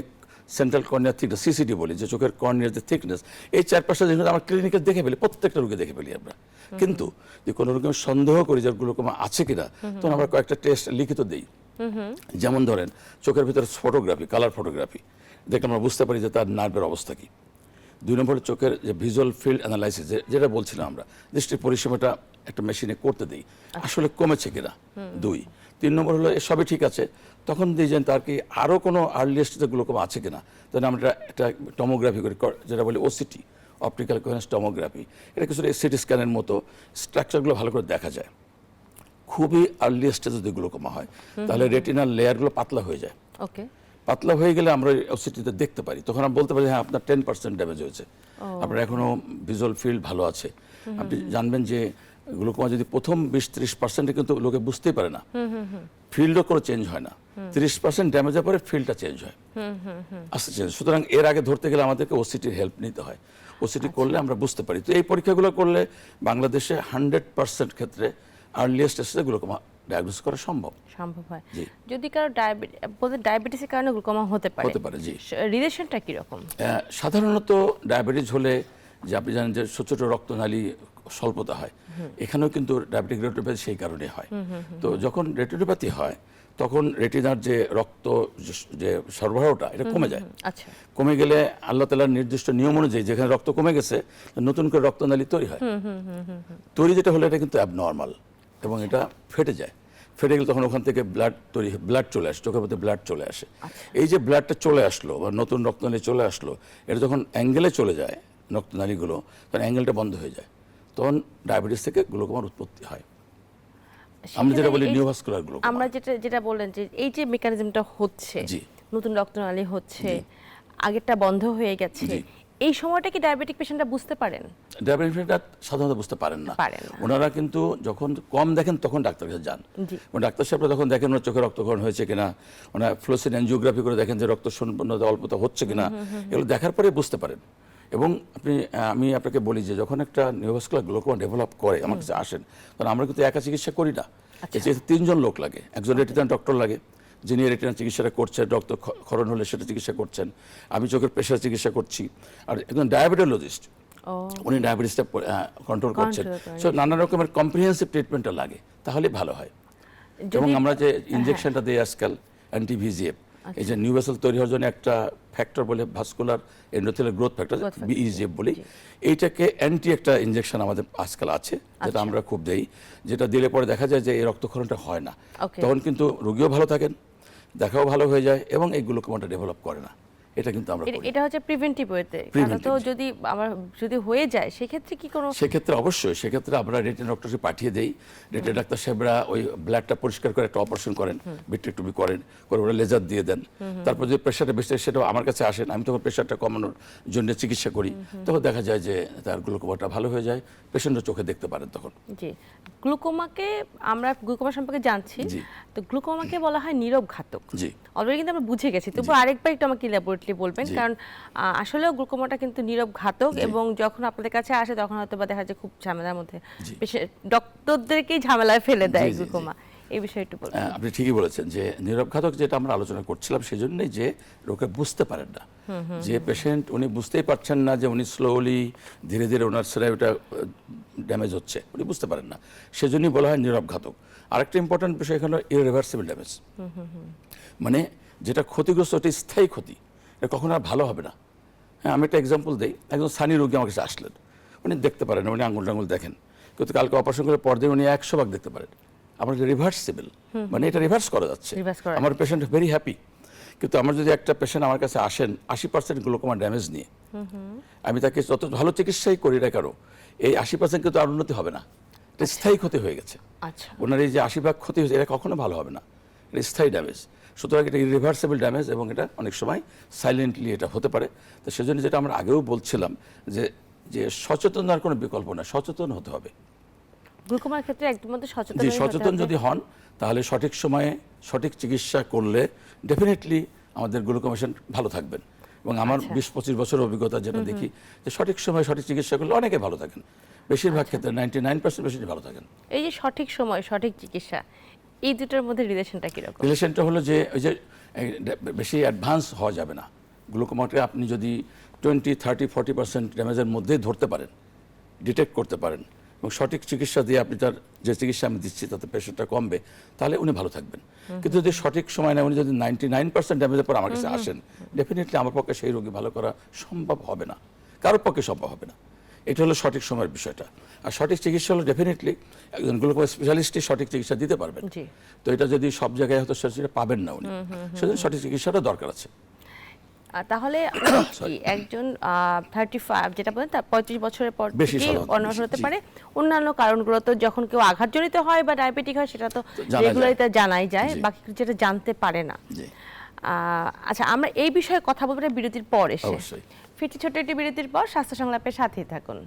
S2: সেন্ট্রাল কর্নিয়ার থিকনেস, সিসিটি বলি, যে চোখের কর্নিয়ার যে থিকনেস, এই 4-5টা জিনিস আমরা ক্লিনিকে দেখে ফেলি, প্রত্যেকটা রোগী দেখে ফেলি আমরা। কিন্তু যদি কোনো রকম সন্দেহ করি যে গ্লুকোমা আছে কিনা, তখন আমরা কয়েকটা টেস্ট লিখিত দিই। যেমন ধরেন চোখের ভিতরে ফটোগ্রাফি, কালার ফটোগ্রাফি দেখে আমরা বুঝতে পারি যে তার নার্ভের অবস্থা কি। 2 নম্বর চোখের যে ভিজুয়াল ফিল্ড অ্যানালাইসিস, যেটা বলছিলাম আমরা, দৃষ্টির পরিসীমাটা একটা মেশিনে করতে দিই, আসলে কমেছে কিনা। 2, 3 নম্বর হলো সবই ঠিক আছে, তখন দিই যে তার কি আরও কোনো আর্লিয়েস্ট গ্লুকোমা আছে কিনা। তখন আমরা একটা টমোগ্রাফি করি, যেটা বলি ওসিটি, অপটিক্যাল কোহেরেন্স টমোগ্রাফি। এটা কিছু সিটি স্ক্যানের মতো, স্ট্রাকচারগুলো ভালো করে দেখা যায়। খুবই আর্লিয়েস্টে যদি গ্লুকোমা হয়, তাহলে রেটিনাল লেয়ারগুলো পাতলা হয়ে যায়। পাতলা হয়ে গেলে আমরা ওসিটিতে দেখতে পারি, তখন আমরা বলতে পারি হ্যাঁ আপনার 10% ড্যামেজ হয়েছে, আপনার এখনো ভিজুয়াল ফিল্ড ভালো আছে। আপনি জানবেন যে গ্লুকোমা যদি প্রথম 20-30% কিন্তু লোকে বুঝতেই পারে না, ফিল্ডও কোনো চেঞ্জ হয় না। 30% ড্যামেজের পরে ফিল্ডটা চেঞ্জ হয়, আস্তে চেঞ্জ। সুতরাং এর আগে ধরতে গেলে আমাদেরকে ওসিটির হেল্প নিতে হয়। ওসিটি করলে আমরা বুঝতে পারি। তো এই পরীক্ষাগুলো করলে বাংলাদেশে 100% ক্ষেত্রে আর্লিয়েস্ট স্টেজে গ্লুকোমা ডায়াগনোস করা সম্ভব হয়।
S1: যদি কারো ডায়াবেটিসের কারণে গ্লুকোমা হতে পারে, জি, রিলেশনটা কি রকম?
S2: সাধারণত ডায়াবেটিস হলে, যে আপনি জানেন যে ছোট ছোট রক্তনালী স্বল্পতা হয়, এখানেও কিন্তু ডায়াবেটিক রেটিনোপ্যাথি সেই কারণে হয়। তো যখন রেটিনোপ্যাথি হয়, তখন রেটিনার যে রক্ত যে সরবরাহটা এটা কমে যায়। কমে গেলে আল্লাহ তাআলার নির্দিষ্ট নিয়ম অনুযায়ী যেখানে রক্ত কমে গেছে, নতুন করে রক্তনালী তৈরি হয়। তৈরি যেটা হলো এটা কিন্তু অ্যাবনর্মাল, এবং এটা ফেটে যায়। ফেটে গেলে তখন ওখান থেকে ব্লাড চলে আসে, চোখের মধ্যে ব্লাড চলে আসে। এই যে ব্লাডটা চলে আসলো বা নতুন রক্তনালী চলে আসলো, এটা যখন অ্যাঙ্গেলে চলে যায় রক্তনালীগুলো, তখন অ্যাঙ্গেলটা বন্ধ হয়ে যায়, তখন ডায়াবেটিস থেকে গ্লুকোমার উৎপত্তি হয়। আমরা যেটা বলি নিউভাস্কুলার গ্লুকোমা।
S1: আমরা যেটা বললেন যে এই যে মেকানিজমটা হচ্ছে, নতুন রক্তনালী হচ্ছে, আগেরটা বন্ধ হয়ে গেছে, এই সময়টা কি ডায়াবেটিক পেশেন্টরা বুঝতে পারেন?
S2: ডায়াবেটিক পেশেন্টরা সাধারণত বুঝতে পারেন না। ওনারা কিন্তু যখন কম দেখেন তখন ডাক্তার কাছে যান। ডাক্তার সাহেবরা তখন দেখেন ওনার চোখে রক্তক্ষরণ হয়েছে কিনা, ওনার ফ্লোরোসেন্ট এনজিওগ্রাফি করে দেখেন যে রক্ত শূন্যতা অল্পতা হচ্ছে কিনা, এগুলো দেখার পরে বুঝতে পারেন। এবং আমি আপনাকে বলি যে যখন একটা নিউভাস্কুলার গ্লুকোমা ডেভেলপ করে আমার কাছে আসেন, তখন আমরা কিন্তু একা চিকিৎসা করি না, এতে 3জন লোক লাগে। একজন রেটিনা ডক্টর লাগে, যিনি রেটিনা চিকিৎসাটা করছেন, রক্তক্ষরণ হলে সেটা চিকিৎসা করছেন, আমি চোখের প্রেশার চিকিৎসা করছি, আর একজন ডায়াবেটোলজিস্ট, উনি ডায়াবেটিসটা কন্ট্রোল করছেন। সো নানা রকমের কম্প্রিহেন্সিভ ট্রিটমেন্টটা লাগে, তাহলে ভালো হয়। এবং আমরা যে ইনজেকশনটা দিই আজকাল অ্যান্টিভিজিএফ, এই যে নিউ ভেসেল তৈরি হওয়ার জন্য একটা ফ্যাক্টর বলে ভাস্কুলার এন্ডোথেলিয়াল গ্রোথ ফ্যাক্টর, বিইজিএফ বলি, এইটাকে অ্যান্টি একটা ইনজেকশন আমাদের আজকাল আছে, যেটা আমরা খুব দেই, যেটা দিলে পরে দেখা যায় যে এই রক্তক্ষরণটা হয় না। তখন কিন্তু রোগীও ভালো থাকেন, দেখাও ভালো হয়ে যায়, এবং এই গ্লুকোমাটা ডেভেলপ করে না। এটা কিন্তু আমরা করি।
S1: এটা হচ্ছে প্রিভেন্টিভ ওয়েতে। তো যদি হয়ে যায় সেক্ষেত্রে কি কোনো?
S2: সেক্ষেত্রে অবশ্যই, সেক্ষেত্রে আমরা রেটিনা ডক্টরকে পাঠিয়ে দেই। রেটিনা ডাক্তার সাহেবরা ওই ব্লাডটা পরিষ্কার করে একটা অপারেশন করেন, ভিট্রেক্টমি করেন, করে ওরা লেজার দিয়ে দেন। তারপর যে প্রেশারটা বেশি সেটা আমার কাছে আসেন, আমি তখন প্রেশারটা কমানোর জন্য চিকিৎসা করি। তখন দেখা যায় যে তার গ্লুকোমাটা ভালো হয়ে যায়, পেশেন্টের চোখে দেখতে পারেন তখন।
S1: জি, আমরা গ্লুকোমা সম্পর্কে জানছি, তো গ্লুকোমাকে বলা হয় নীরব ঘাতক।
S2: জি,
S1: অলরেডি কিন্তু আমরা বুঝে গেছি, তবু আরেকবার একটু আমাকে ল্যাবরেটরি বলবেন, কারণ আসলেও গ্লুকোমাটা কিন্তু নীরব ঘাতক, এবং যখন আপনাদের কাছে আসে তখন হয়তো বা দেখা যায় খুব ঝামেলার মধ্যে, ডক্টরদেরকেই ঝামেলায় ফেলে দেয় গ্লুকোমা। এই বিষয়ে একটু বলুন।
S2: আপনি ঠিকই বলেছেন যে নীরব ঘাতক যেটা আমরা আলোচনা করছিলাম, সেজন্যই যে রোগে বুঝতে পারেন না, যে পেশেন্ট উনি বুঝতেই পারছেন না যে উনি স্লোলি ধীরে ধীরে ওনার স্নায়ুটা ড্যামেজ হচ্ছে, উনি বুঝতে পারেন না, সেজন্যই বলা হয় নীরব ঘাতক। আরেকটা ইম্পর্টেন্ট বিষয় এখানে ইররিভার্সিবল ড্যামেজ, মানে যেটা ক্ষতিগ্রস্ত, ওটা স্থায়ী ক্ষতি, এটা কখনো আর ভালো হবে না। হ্যাঁ, আমি একটা এক্সাম্পল দিই। একজন স্থানীয় রোগী আমার কাছে আসলেন, উনি দেখতে পারেন, উনি আঙুল টাঙ্গুল দেখেন, কিন্তু কালকে অপারেশন করে পরদিন উনি 100 ভাগ দেখতে পারেন। আমার রিভার্সিবল, মানে এটা রিভার্স করা যাচ্ছে। আমার পেশেন্ট ভেরি হ্যাপি। কিন্তু আমার যদি একটা পেশেন্ট আমার কাছে আসেন 80% গ্লুকোমা ড্যামেজ নিয়ে, আমি তাকে যত ভালো চিকিৎসাই করি না কারো, এই 80% কিন্তু আর উন্নতি হবে না, এটা স্থায়ী ক্ষতি হয়ে গেছে। ওনার এই যে 80 ভাগ ক্ষতি হয়েছে, এটা কখনো ভালো হবে না, এটা স্থায়ী ড্যামেজ। সুতরাং এটা ইরিভার্সিবল ড্যামেজ, এবং এটা অনেক সময় সাইলেন্টলি এটা হতে পারে। তো সেজন্য যেটা আমরা আগেও বলছিলাম যে সচেতনার কোনো বিকল্প না, সচেতন হতে হবে।
S1: গ্লুকোমার ক্ষেত্রে একদম
S2: সচেতন যদি হন, তাহলে সঠিক সময়ে সঠিক চিকিৎসা করলে ডেফিনেটলি আমাদের গ্লুকোমা পেশেন্ট ভালো থাকবেন। এবং আমার 20-25 বছরের অভিজ্ঞতা যেটা দেখি, যে সঠিক সময়ে সঠিক চিকিৎসা করলে অনেকে ভালো থাকেন, বেশিরভাগ ক্ষেত্রে 99% পেশেন্ট ভালো থাকেন।
S1: এই যে সঠিক সময় সঠিক চিকিৎসা, এই দুটোর মধ্যে রিলেশনটা কিরকম?
S2: রিলেশনটা হলো যে ওই যে বেশি অ্যাডভান্স হওয়া যাবে না। গ্লুকোমাকে আপনি যদি 20-30-40% ড্যামেজের মধ্যেই ধরতে পারেন, ডিটেক্ট করতে পারেন, এবং সঠিক চিকিৎসা দিয়ে আপনি তার যে চিকিৎসা আমি দিচ্ছি তাতে পেশেন্টটা কমবে, তাহলে উনি ভালো থাকবেন। কিন্তু যদি সঠিক সময় না, উনি যদি 99% ড্যামেজের পর আমার কাছে আসেন, ডেফিনেটলি আমার পক্ষে সেই রোগী ভালো করা সম্ভব হবে না, কারোর পক্ষে সম্ভব হবে না। এটা হলো সঠিক সময়ের বিষয়টা। আর সঠিক চিকিৎসা হলো ডেফিনেটলি একজন গ্লুকোমা স্পেশালিস্টই সঠিক চিকিৎসা দিতে পারবেন। তো এটা যদি সব জায়গায় হয়তো সেটা পাবেন না উনি, সেজন্য সঠিক চিকিৎসাটা দরকার আছে।
S1: তাহলে একজন 35 যেটা বলেন, 35 বছরের পর থেকে অনর্থ হতে পারে। অন্যান্য কারণগুলো তো যখন কেউ আঘাতজনিত হয় বা ডায়াবেটিক হয়, সেটা তো রেগুলারলি জানাই যায়, বাকি যেটা জানতে পারে না। আচ্ছা, আমরা এই বিষয়ে কথা বলবো বিরতির পর এসে। ফিরছি ছোট্ট একটি বিরতির পর, স্বাস্থ্য সংলাপের সাথেই থাকুন।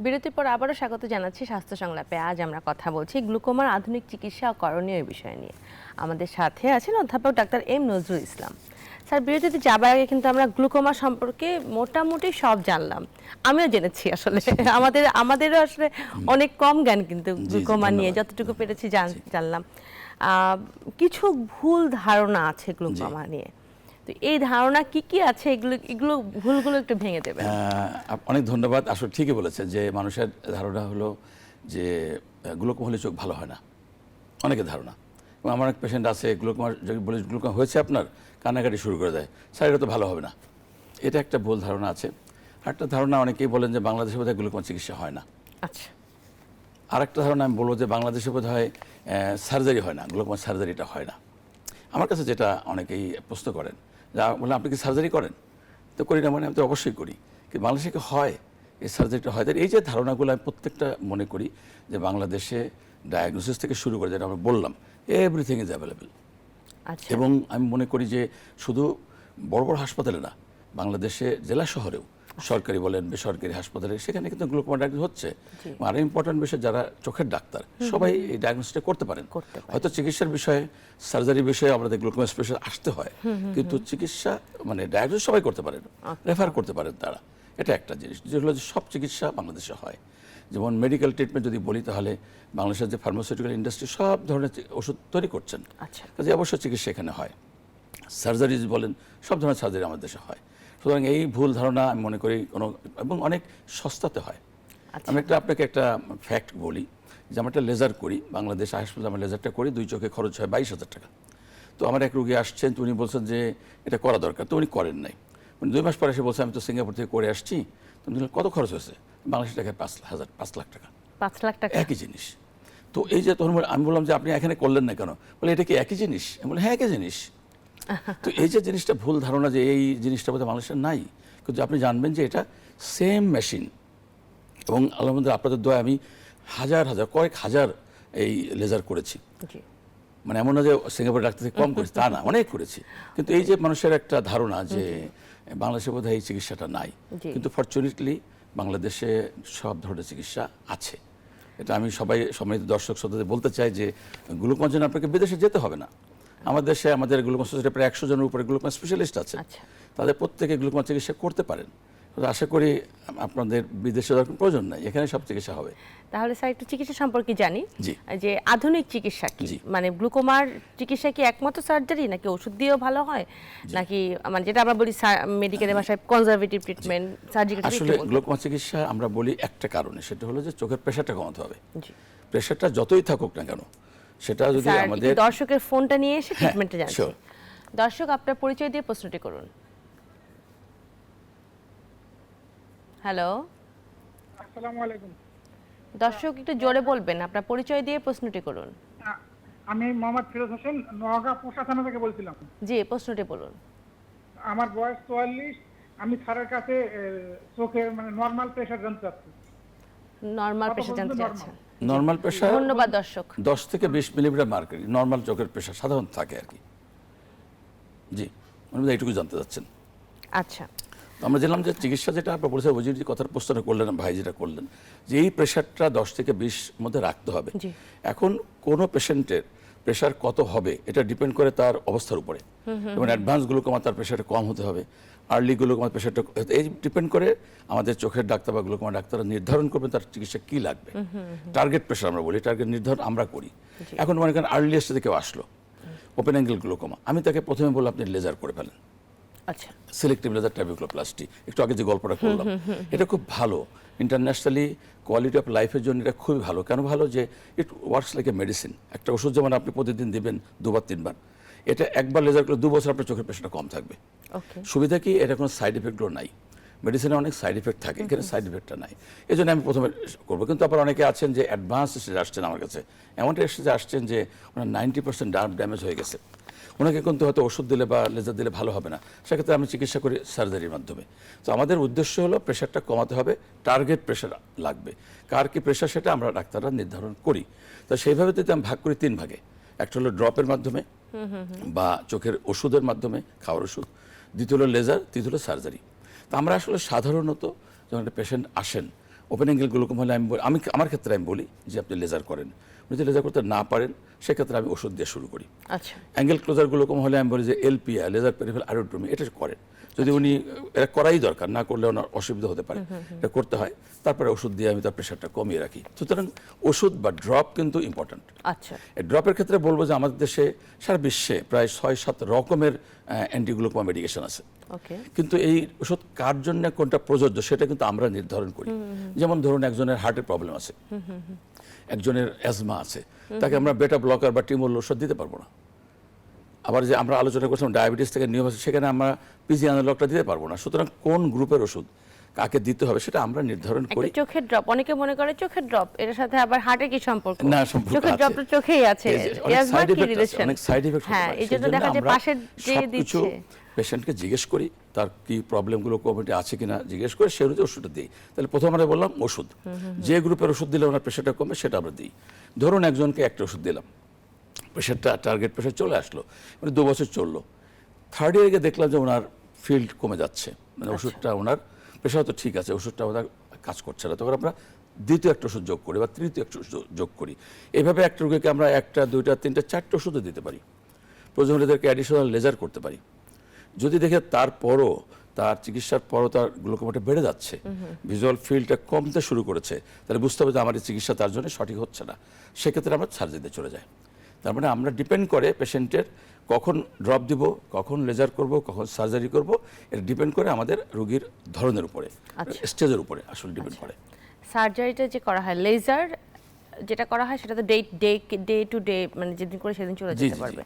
S1: বিরতির পর আবারও স্বাগত জানাচ্ছি স্বাস্থ্য সংলাপে। আজ আমরা কথা বলছি গ্লুকোমার আধুনিক চিকিৎসা ও করণীয় বিষয় নিয়ে। আমাদের সাথে আছেন অধ্যাপক doctor M Nazrul Islam. Sir, বিরতিতে যাবার আগে কিন্তু আমরা গ্লুকোমা সম্পর্কে মোটামুটি সব জানলাম, আমিও জেনেছি। আসলে আমাদেরও আসলে অনেক কম জ্ঞান কিন্তু গ্লুকোমা নিয়ে, যতটুকু পেরেছি জানলাম। কিছু ভুল ধারণা আছে গ্লুকোমা নিয়ে, তো এই ধারণা কি আছে, এগুলো ভুলগুলো একটু ভেঙে দেবেন।
S2: অনেক ধন্যবাদ। আসলে ঠিকই বলেছেন যে মানুষের ধারণা হলো যে গ্লুকোমা হলে চোখ ভালো হয় না, অনেকের ধারণা। এবং আমার এক পেশেন্ট আছে, গ্লুকোমা যদি বলে গ্লুকোমা হয়েছে আপনার, কান্নাকাটি শুরু করে দেয়, স্যার এটা তো ভালো হবে না। এটা একটা ভুল ধারণা আছে। একটা ধারণা অনেকেই বলেন যে বাংলাদেশে বোধহয় গ্লুকোমা চিকিৎসা হয় না।
S1: আচ্ছা,
S2: আরেকটা ধারণা আমি বলবো যে বাংলাদেশে বোধ হয় সার্জারি হয় না, গ্লোকোমা সার্জারিটা হয় না। আমার কাছে যেটা অনেকেই প্রশ্ন করেন, যা বলে আপনি কি সার্জারি করেন? তো করি না, মানে আমি তো অবশ্যই করি, কিন্তু বাংলাদেশে কি হয় এই সার্জারিটা হয়? এই যে ধারণাগুলো আমি প্রত্যেকটা মনে করি যে বাংলাদেশে ডায়াগনোসিস থেকে শুরু করে যেটা আমরা বললাম, এভরিথিং ইজ অ্যাভেলেবেল।
S1: আচ্ছা।
S2: এবং আমি মনে করি যে শুধু বড় বড় হাসপাতালে না, বাংলাদেশে জেলা শহরেও সরকারি বলেন বেসরকারি হাসপাতালে সেখানে কিন্তু গ্লুকোমা ডায়াগনোস হচ্ছে। আরও ইম্পর্টেন্ট বিষয়, যারা চোখের ডাক্তার সবাই এই ডায়াগনোসিসটা করতে পারেন। হয়তো চিকিৎসার বিষয়ে, সার্জারি বিষয়ে আমাদের গ্লুকোমা স্পেশালিস্ট আসতে হয়, কিন্তু চিকিৎসা মানে ডায়াগনোস সবাই করতে পারেন, রেফার করতে পারেন তারা। এটা একটা জিনিস যেগুলো যে সব চিকিৎসা বাংলাদেশে হয়। যেমন মেডিকেল ট্রিটমেন্ট যদি বলি, তাহলে বাংলাদেশের যে ফার্মাসিউটিক্যাল ইন্ডাস্ট্রি সব ধরনের ওষুধ তৈরি করছেন, কাজে অবশ্যই চিকিৎসা এখানে হয়। সার্জারি বলেন, সব ধরনের সার্জারি আমাদের দেশে হয়। সুতরাং এই ভুল ধারণা আমি মনে করি কোনো, এবং অনেক সস্তাতে হয়। আমি আপনাকে একটা ফ্যাক্ট বলি যে আমরা একটা লেজার করি বাংলাদেশ হাসপাতালে, আমরা লেজারটা করি, 2 চোখে খরচ হয় 22,000 টাকা। তো আমার এক রুগী আসছেন, তো উনি বলছেন যে এটা করা দরকার, তো উনি করেন নাই। উনি 2 মাস পরে এসে বলছে আমি তো সিঙ্গাপুর থেকে করে আসছি। তো কত খরচ হয়েছে? বাংলাদেশ টাকায় 5 লাখ টাকা।
S1: 5 লাখ টাকা
S2: একই জিনিস। তো এই যে তখন আমি বললাম যে আপনি এখানে করলেন না কেন? বলে এটা কি একই জিনিস? আমি বলি হ্যাঁ একই জিনিস। তো এই যে জিনিসটা ভুল ধারণা যে এই জিনিসটা বোধহয় মানুষের নাই, কিন্তু আপনি জানবেন যে এটা সেম মেশিন। এবং আলহামদুলিল্লাহ আপনাদের দোয়া আমি হাজার হাজার কয়েক হাজার এই লেজার করেছি। মানে এমন না যে সিঙ্গাপুর ডাক্তার থেকে কম করেছি, তা না, অনেক করেছি। কিন্তু এই যে মানুষের একটা ধারণা যে বাংলাদেশে বোধহয় এই চিকিৎসাটা নাই, কিন্তু ফরচুনেটলি বাংলাদেশে সব ধরনের চিকিৎসা আছে। এটা আমি সম্মানিত দর্শক শ্রোতাদের বলতে চাই যে গ্লুকোমার জন্য আপনাকে বিদেশে যেতে হবে না। আমাদের দেশে আমাদের গ্লুকোমা সোসাইটি প্রায় 100 জনের উপরে গ্লুকোমা স্পেশালিস্ট আছে, তাদের প্রত্যেকে গ্লুকোমা চিকিৎসা করতে পারেন। আশা করি আপনাদের বিদেশে যাওয়ার প্রয়োজন নাই, এখানে সব চিকিৎসা হবে।
S1: তাহলে স্যার একটু চিকিৎসা সম্পর্কে জানি, যে আধুনিক চিকিৎসা কি, মানে গ্লুকোমার চিকিৎসা কি একমাত্র সার্জারি, নাকি ওষুধ দিয়েও ভালো হয়, নাকি মানে যেটা আমরা বলি মেডিকেলের ভাষায় কনজারভেটিভ ট্রিটমেন্ট, সার্জিক্যাল?
S2: আসলে গ্লুকোমা চিকিৎসা আমরা বলি একটা কারণে, সেটা হলো যে চোখের প্রেশারটা কমাতে হবে। প্রেশারটা যতই থাকুক না কেন, সেটা যদি আমাদের
S1: দর্শকের ফোনটা নিয়ে এসে ট্রিটমেন্টে যাচ্ছি। দর্শক, আপনার পরিচয় দিয়ে প্রশ্নটি করুন। হ্যালো,
S3: আসসালামু আলাইকুম।
S1: দর্শক একটু জোরে বলবেন, আপনার পরিচয় দিয়ে প্রশ্নটি করুন।
S3: আমি মোহাম্মদ ফিরোজ হোসেন, নোয়াগাঁ পোষা থানা থেকে বলছিলাম।
S1: জি, প্রশ্নটি বলুন।
S3: আমার বয়স 44। আমি স্যারের কাছে চোখে মানে নরমাল প্রেসার জানতে চাচ্ছি।
S1: নরমাল প্রেসার জানতে চাচ্ছেন?
S2: নরমাল প্রেসার,
S1: ধন্যবাদ দর্শক।
S2: 10 থেকে 20 মিলিমিটার মার্কারি নরমাল চোখের প্রেসার সাধারণত থাকে আর কি। জি, মানে এইটুকু জানতে চাচ্ছেন।
S1: আচ্ছা,
S2: আমরা জানলাম যে চিকিৎসা যেটা আপনার বলেছেন, ওই যে কথার প্রশ্নটা করলেন ভাই, যেটা করলেন যে এই প্রেশারটা 10 থেকে 20 মধ্যে রাখতে হবে। এখন কোনো পেশেন্টের প্রেশার কত হবে এটা ডিপেন্ড করে তার অবস্থার উপরে। যেমন অ্যাডভান্স গ্লুকোমা তার প্রেশারটা কম হতে হবে, আর্লি গ্লুকোমা প্রেশারটা, এই ডিপেন্ড করে আমাদের চোখের ডাক্তার বা গ্লুকোমা ডাক্তাররা নির্ধারণ করবেন তার চিকিৎসা কী লাগবে। টার্গেট প্রেশার আমরা বলি, টার্গেট নির্ধারণ আমরা করি। এখন মনে করেন আর্লি স্টেজে কেউ আসলো ওপেন অ্যাঙ্গেল গ্লুকোমা, আমি তাকে প্রথমে বললাম আপনি লেজার করে ফেলেন। আচ্ছা, সিলেক্টিভ লেজার ট্রাবিকুলোপ্লাস্টি, একটু আগে যে গল্পটা করলাম, এটা খুব ভালো। ইন্টারন্যাশনালি কোয়ালিটি অফ লাইফের জন্য এটা খুবই ভালো। কেন ভালো? যে it works like a medicine. একটা ওষুধ যেমন আপনি প্রতিদিন দিবেন 2-3 বার, এটা একবার লেজার করলে 2 বছর আপনার চোখের প্রেশারটা কম থাকবে। সুবিধা কি? এটা কোনো সাইড এফেক্টও নাই। মেডিসিনে অনেক সাইড এফেক্ট থাকে, এখানে সাইড এফেক্টটা নাই। এই জন্য আমি প্রথমে করবো। কিন্তু আবার অনেকে আছেন যে অ্যাডভান্স স্টেজে আসছেন আমার কাছে, এমনটা স্টেজে আসছেন যে ওনার 90% ডার্ভ ড্যামেজ হয়ে গেছে, ওনাকে কিন্তু হয়তো ওষুধ দিলে বা লেজার দিলে ভালো হবে না, সেক্ষেত্রে আমি চিকিৎসা করি সার্জারির মাধ্যমে। তো আমাদের উদ্দেশ্য হলো প্রেশারটা কমাতে হবে, টার্গেট প্রেশার লাগবে। কার কি প্রেশার সেটা আমরা ডাক্তাররা নির্ধারণ করি। তো সেইভাবে যদি আমি ভাগ করি 3 ভাগে, একটা হলো ড্রপের মাধ্যমে বা চোখের ওষুধের মাধ্যমে, খাওয়ার ওষুধ, দ্বিতীয় হলো লেজার, তৃতীয় হলো সার্জারি। তো আমরা আসলে সাধারণত যখন একটা পেশেন্ট আসেন ওপেন অ্যাঙ্গেল গ্লুকোমা হলে আমি আমার ক্ষেত্রে আমি বলি যে আপনি লেজার করেন। যদি লেজার করতে না পারেন সেক্ষেত্রে আমি ওষুধ দিয়ে শুরু করি। আচ্ছা, অ্যাঙ্গেল ক্লোজার গ্লুকোমা হলে আমি বলি যে এলপিআ, লেজার পেরিফেরাল আয়োডোটমি, এটা করেন। যদি উনি এটা করাই দরকার, না করলে ওনার অসুবিধা হতে পারে, এটা করতে হয়। তারপরে ওষুধ দিয়ে আমি তার প্রেশারটা কমিয়ে রাখি। সুতরাং ওষুধ বা ড্রপ কিন্তু ইম্পর্ট্যান্ট। আচ্ছা, এই ড্রপের ক্ষেত্রে বলবো যে আমাদের দেশে সারা বিশ্বে প্রায় 6-7 রকমের অ্যান্টিগ্লুকোমা মেডিকেশন আছে। কিন্তু এই ওষুধ কার জন্য কোনটা প্রযোজ্য সেটা কিন্তু আমরা নির্ধারণ করি। যেমন ধরুন একজনের হার্টের প্রবলেম আছে, একজনের অ্যাজমা আছে, তাকে আমরা বেটা ব্লকার বা টিমোল ওষুধ দিতে পারবো না। আবার যে আমরা আলোচনা করছিলাম ডায়াবেটিস থেকে নিয়ম আছে, সেখানে আমরা পিজি অ্যানালগটা দিতে পারবো না। সুতরাং কোন গ্রুপের ওষুধ কাকে দিতে হবে সেটা আমরা নির্ধারণ করি।
S1: একটা চোখের ড্রপ, অনেকে মনে করে চোখের ড্রপ এর সাথে আবার হার্টের কি সম্পর্ক?
S2: না, সম্পর্ক
S1: চোখের
S2: আছে।
S1: ড্রপ তো চোখেই আছে, এর কি রিলেশন?
S2: অনেক সাইড ইফেক্ট হতে
S1: হ্যাঁ,
S2: পারে।
S1: এইজন্য দেখা যায় পাশের যে দিচ্ছে
S2: পেশেন্টকে জিজ্ঞেস করি তার কি প্রবলেমগুলো কমিটি আছে কিনা জিজ্ঞেস করে সে অনুযায়ী ওষুধটা দিই। তাহলে প্রথমে আমরা বললাম ওষুধ, যে গ্রুপের ওষুধ দিলে ওনার প্রেশারটা কমে সেটা আমরা দিই। ধরুন একজনকে একটা ওষুধ দিলাম, প্রেশারটা টার্গেট প্রেশার চলে আসলো, মানে 2 বছর চললো, থার্ড ইয়ারে গিয়ে দেখলাম যে ওনার ফিল্ড কমে যাচ্ছে, মানে ওষুধটা ওনার প্রেশার তো ঠিক আছে, ওষুধটা ওনার কাজ করছে না, তখন আমরা দ্বিতীয় একটা ওষুধ যোগ করি বা তৃতীয় একটা ওষুধ যোগ করি। এইভাবে একটা রোগীকে আমরা 1টা 2টা 3টা 4টে ওষুধও দিতে পারি, প্রয়োজন হলে এদেরকে অ্যাডিশনাল লেজার করতে পারি। যদি দেখে তারপরও তার চিকিৎসার পরও তার গ্লুকোমাটা বেড়ে যাচ্ছে, ভিজুয়াল ফিল্ডটা কমতে শুরু করেছে, তাহলে বুঝতে হবে যে আমার এই চিকিৎসা তার জন্য সঠিক হচ্ছে না, সেক্ষেত্রে আমরা সার্জারিতে চলে যাই। তার মানে আমরা ডিপেন্ড করে পেশেন্টের কখন ড্রপ দিব, কখন লেজার করব, কখন সার্জারি করব, এটা ডিপেন্ড করে আমাদের রোগীর ধরনের উপরে, স্টেজের উপরে আসলে ডিপেন্ড করে।
S1: সার্জারিটা যে করা হয়, লেজার যেটা করা হয় সেটা তো ডে টু ডে, মানে যেদিন করে সেদিন চলে যেতে পারবে।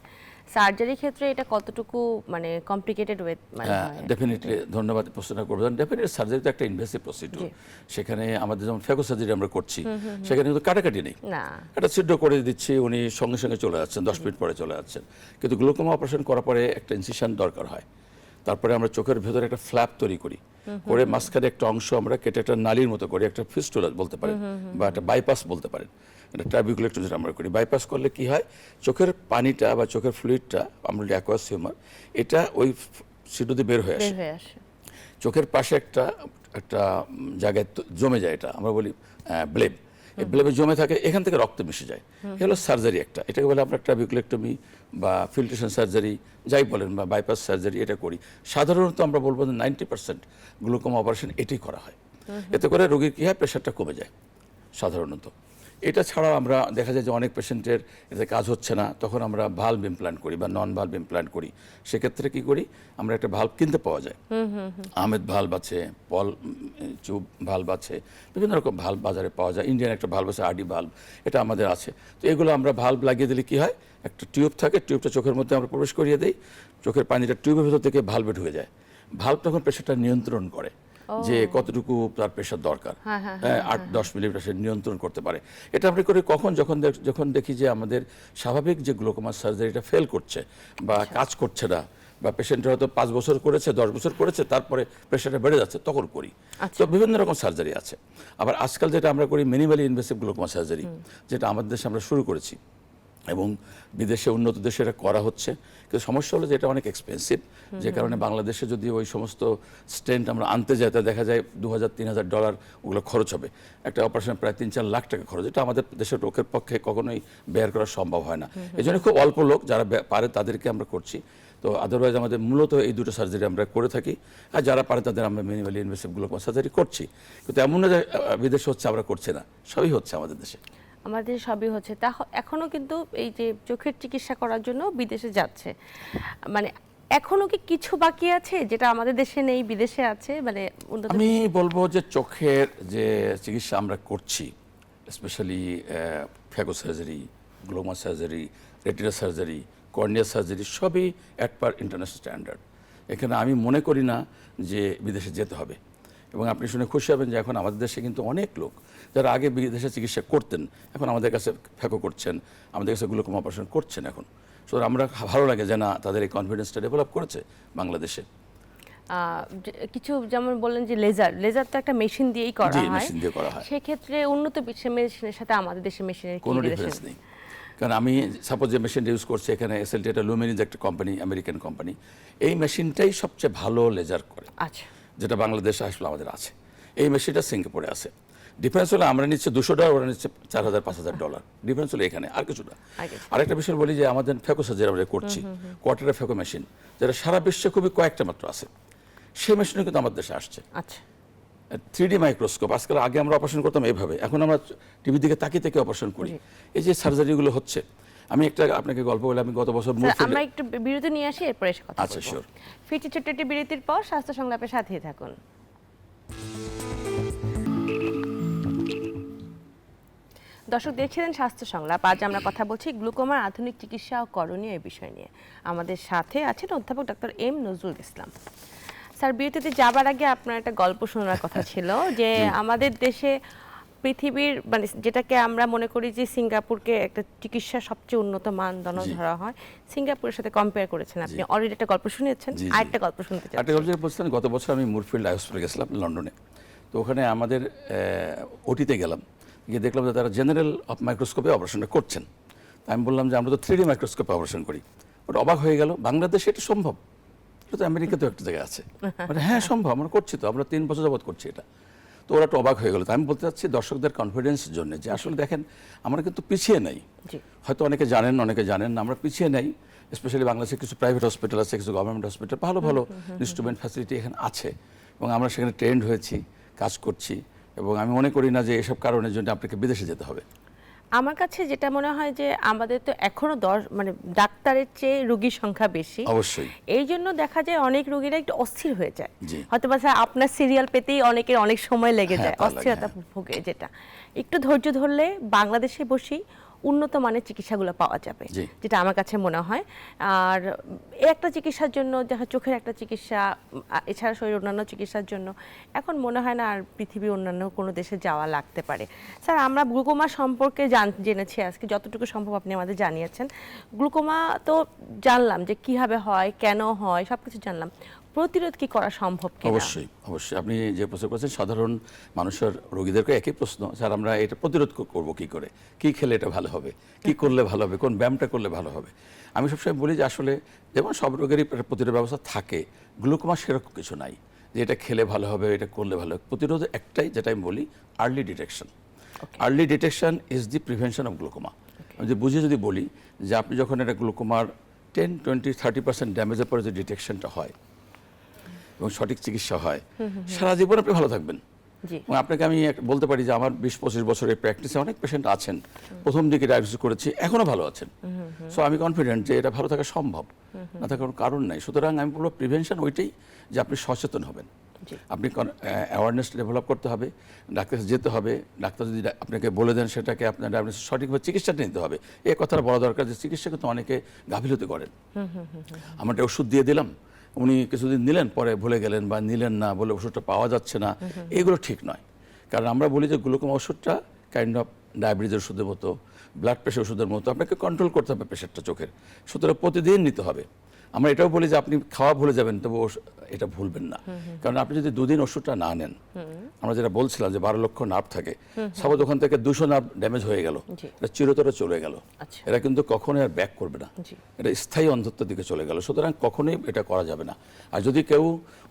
S1: সার্জারির ক্ষেত্রে এটা কতটুকু মানে কমপ্লিকেটেড ওয়ে মানে হয়?
S2: ডেফিনেটলি, ধন্যবাদ প্রশ্নটা করবেন। ডেফিনেটলি সার্জারি তো একটা ইনভেসিভ প্রসিডিউর, সেখানে আমাদের যেমন ফ্যাগো সার্জারি আমরা করছি সেখানে কিন্তু কাটাকাটি নেই,
S1: না,
S2: একটা ছিদ্র করে দিচ্ছি, উনি সঙ্গে সঙ্গে চলে যাচ্ছেন, 10 মিনিট পরে চলে যাচ্ছেন। কিন্তু গ্লুকোমা অপারেশন করার পরে একটা ইনসিশন দরকার হয়, তারপরে আমরা চোখের ভেতরে একটা ফ্ল্যাপ তৈরি করি, করে মাঝখানে একটা অংশ আমরা কেটে একটা নালীর মতো করি, একটা ফিস্টুলা বলতে পারেন বা একটা বাইপাস বলতে পারেন, এটা ট্রাবিকুলেক্টমি যেটা আমরা করি। বাইপাস করলে কি হয়, চোখের পানিটা বা চোখের ফ্লুইডটা, আমরা অ্যাকোয়াস হিউমার, এটা ওই ছিদ্র দিয়ে বের হয়ে আসে, চোখের পাশে একটা জায়গায় জমে যায়, এটা আমরা বলি ব্লেব, এই ব্লেবে জমে থাকে, এখান থেকে রক্ত মিশে যায়, এ হলো সার্জারি একটা, এটাকে বলে আমরা ট্রাবিকুলেক্টমি বা ফিল্ট্রেশন সার্জারি যাই বলেন বা বাইপাস সার্জারি, এটা করি। সাধারণত আমরা বলবো যে 90% গ্লুকোমা অপারেশন এটাই করা হয়, এতে করে রোগীর কী হয়, প্রেশারটা কমে যায় সাধারণত। এটা ছাড়াও আমরা দেখা যায় যে অনেক পেশেন্টের এতে কাজ হচ্ছে না, তখন আমরা ভালভ ইমপ্ল্যান্ট করি বা নন ভালভ ইমপ্ল্যান্ট করি। সেক্ষেত্রে কি করি, আমরা একটা ভালভ কিনতে পাওয়া যায়, আহমেদ ভালভ আছে, পল চুব ভালভ আছে, বিভিন্ন রকম ভালভ বাজারে পাওয়া যায়, ইন্ডিয়ান একটা ভালভ আছে আরডি ভালভ, এটা আমাদের আছে। তো এগুলো আমরা ভালভ লাগিয়ে দিলে কি হয়, একটা টিউব থাকে, টিউবটা চোখের মধ্যে আমরা প্রবেশ করিয়ে দিই, চোখের পানিটা টিউবের ভেতর থেকে ভালভে ঢুকে যায়, ভালভ তখন প্রেশারটা নিয়ন্ত্রণ করে যে কতটুকু তার প্রেশার দরকার, 8-10 মিলিমিটার সে নিয়ন্ত্রণ করতে পারে। এটা আমরা করি কখন, যখন দেখি যে আমাদের স্বাভাবিক যে গ্লুকোমা সার্জারিটা ফেল করছে বা কাজ করছে না, বা পেশেন্টের হয়তো 5 বছর করেছে, 10 বছর করেছে, তারপরে প্রেশারটা বেড়ে যাচ্ছে, তখন করি। তো বিভিন্ন রকম সার্জারি আছে। আবার আজকাল যেটা আমরা করি মিনিমালি ইনভেসিভ গ্লুকোমা সার্জারি, যেটা আমাদের দেশে আমরা শুরু করেছি এবং বিদেশে উন্নত দেশে এটা করা হচ্ছে। কিন্তু সমস্যা হলো যে এটা অনেক এক্সপেন্সিভ, যে কারণে বাংলাদেশে যদি ওই সমস্ত স্টেন্ট আমরা আনতে যাই, তা দেখা যায় $2000-3000 ওগুলো খরচ হবে। একটা অপারেশন প্রায় 3-4 লাখ টাকা খরচ, এটা আমাদের দেশের লোকের পক্ষে কখনোই বেয়ার করা সম্ভব হয় না। এই জন্য খুব অল্প লোক যারা পারে তাদেরকে আমরা করছি। তো আদারওয়াইজ আমাদের মূলত এই দুটো সার্জারি আমরা করে থাকি, আর যারা পারে তাদের আমরা মিনিমালি ইনভেসিভ গ্লুকোমা সার্জারি করছি। কিন্তু এমন না যে বিদেশে হচ্ছে আমরা করছি না, সবই হচ্ছে আমাদের দেশে,
S1: আমাদের সবই হচ্ছে। তা এখনো কিন্তু এই যে চোখের চিকিৎসা করার জন্য বিদেশে যাচ্ছে, মানে এখনো কি কিছু বাকি আছে যেটা আমাদের দেশে নেই, বিদেশে আছে? মানে
S2: আমি বলবো যে চোখের যে চিকিৎসা আমরা করছি, specially phaco surgery, glaucoma surgery, retina surgery, cornea surgery, সবই অ্যাট পার ইন্টারন্যাশনাল স্ট্যান্ডার্ড। এখানে আমি মনে করি না যে বিদেশে যেতে হবে। এবং আপনি শুনে খুশি হবেন যে এখন আমাদের দেশে কিন্তু অনেক লোক যারা আগে বিদেশে চিকিৎসা করতেন, এখন আমাদের কাছে ফ্যাগো করছেন, আমাদের কাছে গ্লুকোমা অপারেশন করছেন এখন। সো আমরা ভালো লাগে যে না, তাদের এই কনফিডেন্সটা ডেভেলপ করেছে বাংলাদেশে।
S1: কিছু যেমন বললেন যে লেজার তো একটা মেশিন দিয়েই করা হয়,
S2: মেশিন দিয়ে করা হয়।
S1: সেক্ষেত্রে উন্নত বিশ্বের মেশিনের সাথে আমাদের দেশের মেশিনের
S2: কোনো ডিফারেন্স নেই। কারণ আমি সাপোজ যে মেশিনটা ইউজ করছি এখানে, এসএলটি, এটা লুমিনিজ একটা কোম্পানি, আমেরিকান কোম্পানি, এই মেশিনটাই সবচেয়ে ভালো লেজার করে,
S1: আচ্ছা,
S2: যেটা বাংলাদেশে আসলে আমাদের আছে। এই মেশিনটা সিঙ্গাপুরে আছে। ডিফারেন্স হলো আমরা নিচ্ছি $200, ওরা নিচ্ছে $4000-5000। ডিফারেন্স হলো এখানে, আর কিছু না। আরেকটা বিষয় বলি যে আমাদের ফ্যাগো সার্জারি আমরা করছি, কোয়ার্টারে ফ্যাগো মেশিন, যেটা সারা বিশ্বে খুবই কয়েকটা মাত্র আছে, সেই মেশিনও কিন্তু আমাদের দেশে আসছে।
S1: আচ্ছা,
S2: 3D মাইক্রোস্কোপ। আজকাল আগে আমরা অপারেশন করতাম এইভাবে, এখন আমরা টিভির দিকে তাকিয়ে থেকে অপারেশন করি। এই যে সার্জারিগুলো হচ্ছে, আমি একটা আপনাকে গল্প বলে, আমি গত বছর
S1: আমরা একটু বিরতি নিয়ে আসি, এরপরে এসে কথা বলবো।
S2: আচ্ছা, শিওর।
S1: ফিরছি ছোট্ট একটি বিরতির পর, স্বাস্থ্য সংলাপের সাথেই থাকুন। দর্শক দেখছিলেন স্বাস্থ্য সংলাপ। আজ আমরা কথা বলছি গ্লুকোমার আধুনিক চিকিৎসা ও করণীয় এই বিষয় নিয়ে। আমাদের সাথে আছেন অধ্যাপক doctor M Nazrul Islam. Sir বিরতিতে যাবার আগে আপনার একটা গল্প শোনার কথা ছিল যে আমাদের দেশে পৃথিবীর মানে যেটাকে আমরা মনে করি যে সিঙ্গাপুরকে একটা চিকিৎসা সবচেয়ে উন্নত মানদণ্ড ধরা হয়, সিঙ্গাপুরের সাথে কম্পেয়ার করেছেন আপনি। অলরেডি একটা গল্প শুনিয়েছেন, আরেকটা গল্প শুনতে চাই।
S2: একটা গল্প বলছিলেন, গত বছর আমি মুরফিল্ড আই হসপিটালে গেছিলাম লন্ডনে। তো ওখানে আমাদের ওটিতে গেলাম, গিয়ে দেখলাম যে তারা জেনারেল মাইক্রোস্কোপে অপারেশনটা করছেন। আমি বললাম যে আমরা তো 3D মাইক্রোস্কোপে অপারেশন করি। ওটা অবাক হয়ে গেল, বাংলাদেশে এটা সম্ভব? এটা তো আমেরিকাতেও একটা জায়গায় আছে। মানে হ্যাঁ সম্ভব, আমরা করছি তো, আমরা 3 বছর যাবত করছি এটা। তো ওরা একটু অবাক হয়ে গেল। তো আমি বলতে চাচ্ছি দর্শকদের কনফিডেন্সের জন্য যে আসলে দেখেন আমরা কিন্তু পিছিয়ে নাই। হয়তো অনেকে জানেন, অনেকে জানেন না, আমরা পিছিয়ে নাই। স্পেশালি বাংলাদেশে কিছু প্রাইভেট হসপিটাল আছে, কিছু গভর্নমেন্ট হসপিটাল, ভালো ভালো ইনস্ট্রুমেন্ট ফ্যাসিলিটি এখানে আছে এবং আমরা সেখানে ট্রেন্ড হয়েছি, কাজ করছি। এবং আমি মনে করি না যে এসব কারণের জন্য আপনাকে বিদেশে যেতে হবে।
S1: আমার কাছে যেটা মনে হয় যে আমাদের তো এখনো মানে ডাক্তারের চেয়ে রোগীর সংখ্যা বেশি।
S2: অবশ্যই।
S1: এই জন্য দেখা যায় অনেক রোগীরা একটু অস্থির হয়ে যায়। হয়তো বা স্যার আপনার সিরিয়াল পেতেই অনেকের অনেক সময় লেগে যায়, অস্থিরতা ভোগে। যেটা একটু ধৈর্য ধরলে বাংলাদেশে বসেই উন্নত মানের চিকিৎসাগুলো পাওয়া যাবে, যেটা আমার কাছে মনে হয়। আর একটা চিকিৎসার জন্য, দেখা চোখের একটা চিকিৎসা, এছাড়া শরীরের অন্যান্য চিকিৎসার জন্য এখন মনে হয় না আর পৃথিবীর অন্যান্য কোনো দেশে যাওয়া লাগতে পারে। স্যার আমরা গ্লুকোমা সম্পর্কে জেনেছি আজকে, যতটুকু সম্ভব আপনি আমাদের জানিয়েছেন। গ্লুকোমা তো জানলাম যে কিভাবে হয়, কেন হয়, সবকিছু জানলাম। প্রতিরোধ কি করা সম্ভব কিনা?
S2: অবশ্যই অবশ্যই। আপনি যে প্রশ্ন করেছেন সাধারণ মানুষের রোগীদেরকে একই প্রশ্ন, স্যার আমরা এটা প্রতিরোধ করব কি করে, কি খেলে এটা ভালো হবে, কি করলে ভালো হবে, কোন ব্যায়ামটা করলে ভালো হবে। আমি সবসময় বলি যে আসলে যেমন সব রোগেরই প্রতিরোধ ব্যবস্থা থাকে, গ্লুকোমা সেরকম কিছু নাই যে এটা খেলে ভালো হবে, এটা করলে ভালো হবে। প্রতিরোধ একটাই, যেটা আমি বলি, early detection. Early detection is the prevention of glaucoma. আমি যে বুঝিয়ে যদি বলি যে আপনি যখন এটা গ্লুকোমার 10, 20, 30% ড্যামেজের পরে যে ডিটেকশনটা হয় এবং সঠিক চিকিৎসা হয়, সারা জীবন আপনি ভালো থাকবেন। এবং আপনাকে আমি বলতে পারি যে আমার 20-25 বছরের প্র্যাকটিসে অনেক পেশেন্ট আছেন, প্রথম দিকে ডায়াগনোসিস করেছি, এখনও ভালো আছেন। সো আমি কনফিডেন্ট যে এটা ভালো থাকা সম্ভব, না থাকার কোনো কারণ নাই। সুতরাং আমি বলবো প্রিভেনশন ওইটাই যে আপনি সচেতন হবেন, আপনি অ্যাওয়ারনেস ডেভেলপ করতে হবে, ডাক্তার কাছে যেতে হবে, ডাক্তার যদি আপনাকে বলে দেন সেটাকে আপনার ডায়াগনোসিস সঠিকভাবে চিকিৎসাটা নিতে হবে। এই কথাটা বলা দরকার যে চিকিৎসা কিন্তু অনেকে গাফিলতি করেন। আমরা একটা ওষুধ দিয়ে দিলাম, উনি কিছুদিন নিলেন, পরে ভুলে গেলেন বা নিলেন না, বলে ওষুধটা পাওয়া যাচ্ছে না, এগুলো ঠিক নয়। কারণ আমরা বলি যে গ্লুকোমা ওষুধটা কাইন্ড অফ ডায়াবেটিসের ওষুধের মতো, ব্লাড প্রেশার ওষুধের মতো, আপনাকে কন্ট্রোল করতে হবে প্রেশারটা চোখের, সুতরাং প্রতিদিন নিতে হবে। আমরা এটাও বলি যে আপনি খাওয়া ভুলে যাবেন, তবু এটা ভুলবেন না। কারণ আপনি যদি 2 দিন ওষুধটা না নেন, আমরা যেটা বলছিলাম যে 12 লক্ষ নার্ভ থাকে, সাপোজ ওখান থেকে 200 নার্ভ ড্যামেজ হয়ে গেল, এটা চিরতরে চলে গেল, এটা কিন্তু কখনোই আর ব্যাক করবে না, এটা স্থায়ী অন্ধত্বের দিকে চলে গেল। সুতরাং কখনোই এটা করা যাবে না। আর যদি কেউ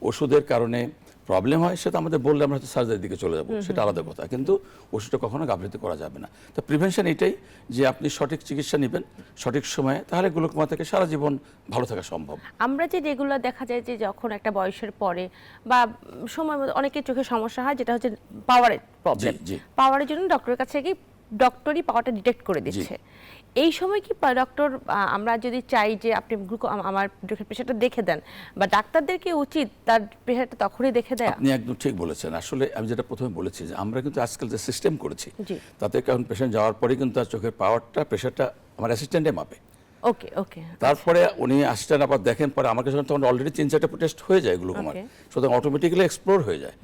S2: ওষুধের কারণে প্রবলেম হয়, সেটা আমাদের বললে আমরা হয়তো সার্জারির দিকে চলে যাবো, সেটা আলাদা কথা, কিন্তু ওষুধটা কখনো গাফিলতি করা যাবে না। তো প্রিভেনশন এটাই যে আপনি সঠিক চিকিৎসা নেবেন সঠিক সময়ে, তাহলে গ্লুকোমা থেকে সারা জীবন ভালো থাকা সম্ভব।
S1: আমরা যে রেগুলার দেখা যায় যে যখন একটা বয়সের পরে বা সময় মতো অনেকের চোখে সমস্যা হয়, যেটা হচ্ছে পাওয়ারের প্রবলেম, পাওয়ারের জন্য ডক্টরের কাছে গিয়ে ডক্টরই পাওয়ারটা ডিটেক্ট করে দিচ্ছে। এই সময় কি ডক্টর, আমরা যদি চাই যে আপনি আমার চোখের প্রেশারটা দেখে দেন, বা ডাক্তারদেরকে উচিত তার প্রেশারটা তখনই দেখে দেয়?
S2: আপনি একদম ঠিক বলেছেন। আসলে আমি যেটা প্রথমে বলেছি যে আমরা কিন্তু আজকাল যে সিস্টেম করেছি, তাতে কারণ পেশেন্ট যাওয়ার পরে কিন্তু তার চোখের পাওয়ারটা, প্রেশারটা আমার অ্যাসিস্ট্যান্টে মাপে।
S1: ওকে ওকে।
S2: তারপরে উনি অ্যাসিস্ট্যান্ট আবার দেখেন, পরে আমার কাছে তখন অলরেডি 3-4টা টেস্ট হয়ে যায় গ্লুকোমার, সুতরাং অটোমেটিক্যালি এক্সপ্লোর হয়ে যায়।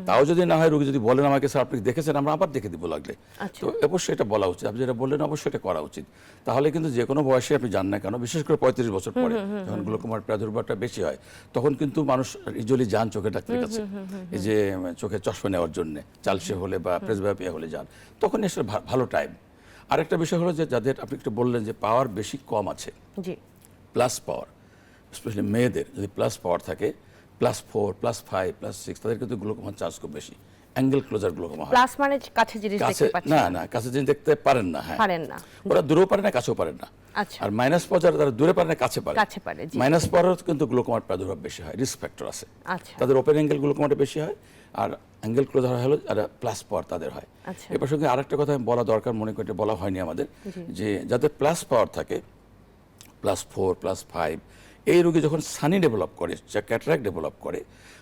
S2: তাও যদি না হয়, রোগী যদি বলেন আমাকে স্যার আপনি দেখেছেন, আমরা আবার দেখে দিব লাগলে, তো অবশ্যই এটা বলা উচিত। আপনি যেটা বললেন অবশ্যই এটা করা উচিত। তাহলে কিন্তু যে কোনো বয়সে আপনি যান না কেন, বিশেষ করে 35 বছর পরে যখন গ্লুকোমার প্রাদুর্ভাবটা বেশি হয়, তখন কিন্তু মানুষ ইউজুয়ালি যান চোখের ডাক্তারের কাছে, এই যে চোখের চশমা নেওয়ার জন্য, চালসে হলে বা প্রেসবায়োপিয়া হলে যান, তখন এসে ভালো টাইম। আরেকটা বিষয় হলো যে যাদের আপনি একটু বললেন যে পাওয়ার বেশি কম আছে, প্লাস পাওয়ার, স্পেশালি মেয়েদের যদি প্লাস পাওয়ার থাকে, +4, +5, +6, তাদের কিন্তু গ্লুকোমার চান্স খুব বেশি। অ্যাঙ্গেল ক্লোজার গ্লুকোমা হয়।
S1: প্লাস মানে কাছে জিনিস দেখতে পাচ্ছেন
S2: না, না কাছে জিনিস দেখতে পারেন না। হ্যাঁ,
S1: পারেন না,
S2: ওরা দূরেও পারে না, কাছেও পারেন না। আর মাইনাস পাওয়ার যারা, তারা দূরে পারে না, কাছে পারে। মাইনাস পাওয়ারও কিন্তু গ্লুকোমার প্রাদুর্ভাব বেশি হয়, রিস্ক ফ্যাক্টর আছে। তাদের ওপেন অ্যাঙ্গেল গ্লুকোমাটা বেশি হয়, আর অ্যাঙ্গেল ক্লোজার হলো যারা প্লাস পাওয়ার তাদের হয়। এর সঙ্গে আরেকটা কথা আমি বলা দরকার মনে করি, বলা হয়নি আমাদের, যে যাদের প্লাস পাওয়ার থাকে, +4, +5, এই রোগী যখন সানি ডেভেলপ করে, যা ক্যাটারাক্ট ডেভেলপ করে,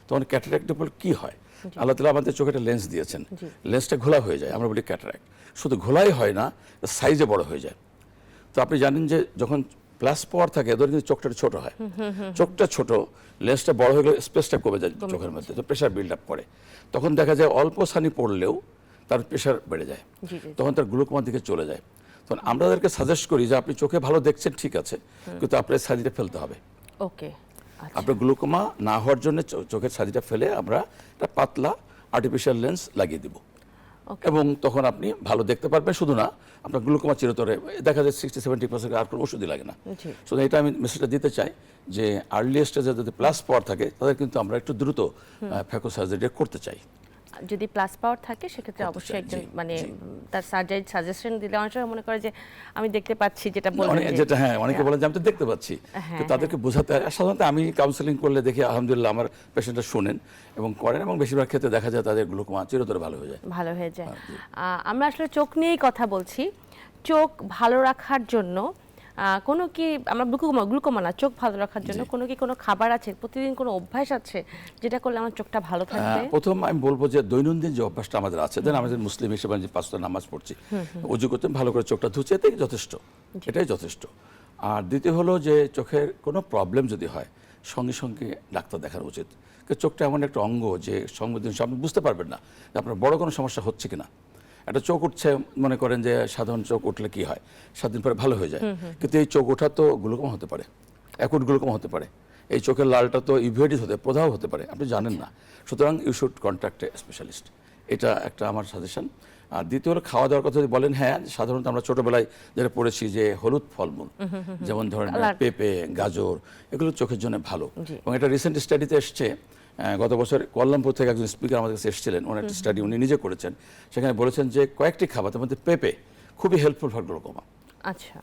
S2: তখন ক্যাটারাক্ট ডেভেলপ কি হয়, আল্লাহ তাআলা আমাদের চোখে একটা লেন্স দিয়েছেন, লেন্সটা ঘোলা হয়ে যায়, আমরা বলি ক্যাটারাক্ট। শুধু ঘোলাই হয় না, সাইজে বড় হয়ে যায়। তো আপনি জানেন যে যখন প্লাস পাওয়ার থাকে ওদের কিন্তু চোখটা ছোট হয়, চোখটা ছোট, লেন্সটা বড় হয়ে গেলে স্পেসটা কমে যায় চোখের মধ্যে, তো প্রেশার বিল্ড আপ করে, তখন দেখা যায় অল্প ছানি পড়লেও তার প্রেশার বেড়ে যায়, তখন তার গ্লুকোমার দিকে চলে যায়। তখন আমরা তাদেরকে সাজেস্ট করি যে আপনি চোখে ভালো দেখছেন ঠিক আছে, কিন্তু আপনার ছানিটা ফেলতে হবে।
S1: ওকে,
S2: আপনার গ্লুকোমা না হওয়ার জন্য চোখের ছানিটা ফেলে আমরা একটা পাতলা আর্টিফিশিয়াল লেন্স লাগিয়ে দিব, এবং তখন আপনি ভালো দেখতে পারবেন। শুধু না, আপনার গ্লুকোমা চিরতরে দেখা যায় 60-70% আর কোনো ওষুধই লাগে না। শুধু এটা আমি মেসেজটা দিতে চাই যে আর্লি স্টেজে যদি প্লাস পাওয়ার থাকে তাদের কিন্তু আমরা একটু দ্রুত ফ্যাকো সার্জারি করতে চাই।
S1: যদি প্লাস পাওয়ার থাকে সেক্ষেত্রে অবশ্যই একজন মানে তার সার্জারি সাজেশন দিলে অনেক সময় মনে করে যে আমি দেখতে পাচ্ছি, যেটা বললেন
S2: যেটা হ্যাঁ অনেকে বলেন যে আমি তো দেখতে পাচ্ছি, তো তাদেরকে বোঝাতে হয়। সাধারণত আমি কাউন্সেলিং করলে দেখি আলহামদুলিল্লাহ আমার পেশেন্টরা শোনেন এবং করেন, এবং বেশিরভাগ ক্ষেত্রে দেখা যায় তাদের গ্লুকোমা চিরতরে ভালো হয়ে যায়।
S1: আমরা আসলে চোখ নিয়েই কথা বলছি। চোখ ভালো রাখার জন্য কোনো কি আমরা গ্লুকোমা না, চোখ ভালো রাখার জন্য কোনো খাবার আছে, প্রতিদিন কোনো অভ্যাস আছে যেটা করলে আমার চোখটা ভালো থাকবে?
S2: প্রথম আমি বলবো যে দৈনন্দিন যে অভ্যাসটা আমাদের আছে, দেন আমাদের মুসলিম হিসেবে যে 5 ওয়াক্ত নামাজ পড়ছি, ওযু করতে ভালো করে চোখটা ধুচ্ছে, এটাই যথেষ্ট, এটাই যথেষ্ট। আর দ্বিতীয় হলো যে চোখের কোনো প্রবলেম যদি হয় সঙ্গে সঙ্গে ডাক্তার দেখানো উচিত। চোখটা এমন একটা অঙ্গ যে সংবেদনশীল, আপনি বুঝতে পারবেন না যে আপনার বড় কোনো সমস্যা হচ্ছে কিনা। একটা চোখ উঠছে, মনে করেন যে সাধারণ চোখ উঠলে কি হয়, 7 দিন পরে ভালো হয়ে যায়, কিন্তু এই চোখ ওঠা তো গ্লুকোমা হতে পারে, অ্যাকুট গ্লুকোমা হতে পারে, এই চোখের লালটা তো ইউভেটিস হতে, প্রদাহ হতে পারে, আপনি জানেন না। সুতরাং you should contact a specialist, এটা একটা আমার সাজেশন। আর দ্বিতীয় হলো খাওয়া দাওয়ার কথা যদি বলেন, হ্যাঁ সাধারণত আমরা ছোটবেলায় যেটা পড়েছি যে হলুদ ফলমূল যেমন ধরেন পেঁপে, গাজর, এগুলো চোখের জন্য ভালো। এবং এটা রিসেন্ট স্টাডিতে এসছে, গত বছর কুয়ালালামপুর থেকে একজন স্পিকার আমাদের কাছে এসেছিলেন, ওনার একটা স্টাডি উনি নিজে করেছেন, সেখানে বলেছেন যে কয়েকটি খাবার, তার মধ্যে পেঁপে খুবই হেল্পফুল ফর গ্লুকোমা।
S1: আচ্ছা,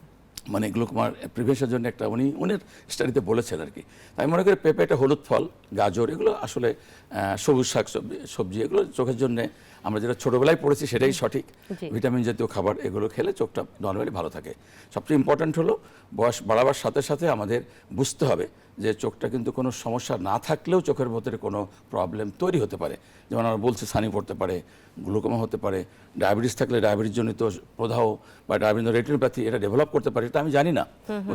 S2: মানে গ্লুকোমার প্রিভেনশনের জন্য একটা উনি স্টাডিতে বলেছেন আর কি। আমি মনে করি পেঁপে একটা হলুদ ফল, গাজর, এগুলো আসলে সবুজ শাক সবজি, এগুলো চোখের জন্য আমরা যেটা ছোটোবেলায় পড়েছি সেটাই সঠিক। ভিটামিন জাতীয় খাবার এগুলো খেলে চোখটা নর্মালি ভালো থাকে। সবচেয়ে ইম্পর্ট্যান্ট হলো বয়স বাড়াবার সাথে সাথে আমাদের বুঝতে হবে যে চোখটা কিন্তু কোনো সমস্যা না থাকলেও চোখের ভেতরে কোনো প্রবলেম তৈরি হতে পারে। যেমন আমরা বলছি ছানি পড়তে পারে, গ্লুকোমা হতে পারে, ডায়াবেটিস থাকলে ডায়াবেটিস জনিত প্রদাহ বা ডায়াবেটিস রেটিনোপ্যাথি এটা ডেভেলপ করতে পারে, এটা আমি জানি না।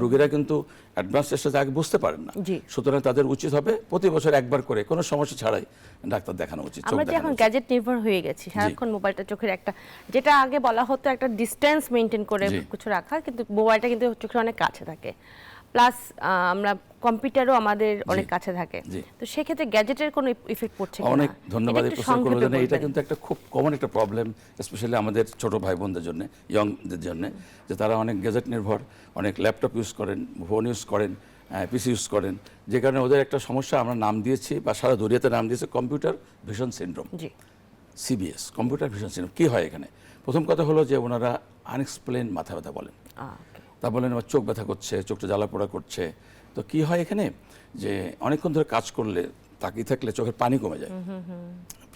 S2: রোগীরা কিন্তু অ্যাডভান্স স্টেজে আগে বুঝতে পারেন না, সুতরাং তাদের উচিত হবে প্রতি বছর একবার করে কোনো সমস্যা ছাড়াই ডাক্তার দেখানো উচিত।
S1: আমরা যে এখন গ্যাজেট নির্ভর হয়ে গেছি, সারাক্ষণ মোবাইলটা চোখের একটা, যেটা আগে বলা হতো একটা ডিস্টেন্স মেনটেন করে কিছু রাখা, কিন্তু মোবাইলটা কিন্তু চোখের অনেক কাছে থাকে, প্লাস আমরা কম্পিউটারও আমাদের অনেক কাছে থাকে, তো সেক্ষেত্রে গ্যাজেটের কোনো ইফেক্ট পড়ছে কিনা?
S2: অনেক ধন্যবাদ এই প্রশ্ন করার জন্য। এটা কিন্তু একটা খুব কমন একটা প্রবলেম, স্পেশালি আমাদের ছোট ভাই বোনদের জন্য, ইয়ংদের জন্য, যে তারা অনেক গ্যাজেট নির্ভর, অনেক ল্যাপটপ ইউজ করেন, ফোন ইউজ করেন, পিসি ইউজ করেন, যে কারণে ওদের একটা সমস্যা আমরা নাম দিয়েছি বা সারা দুনিয়াতে নাম দিয়েছে কম্পিউটার ভিশন সিনড্রোম, সিবিএস, কম্পিউটার ভিশন সিনড্রোম। কী হয় এখানে? প্রথম কথা হলো যে ওনারা আনএক্সপ্লেন মাথা ব্যথা বলেন, তা বলেন আমার চোখ ব্যথা করছে, চোখটা জ্বালা পোড়া করছে। তো কি হয় এখানে, যে অনেকক্ষণ ধরে কাজ করলে, তাকিয়ে থাকলে চোখের পানি কমে যায়,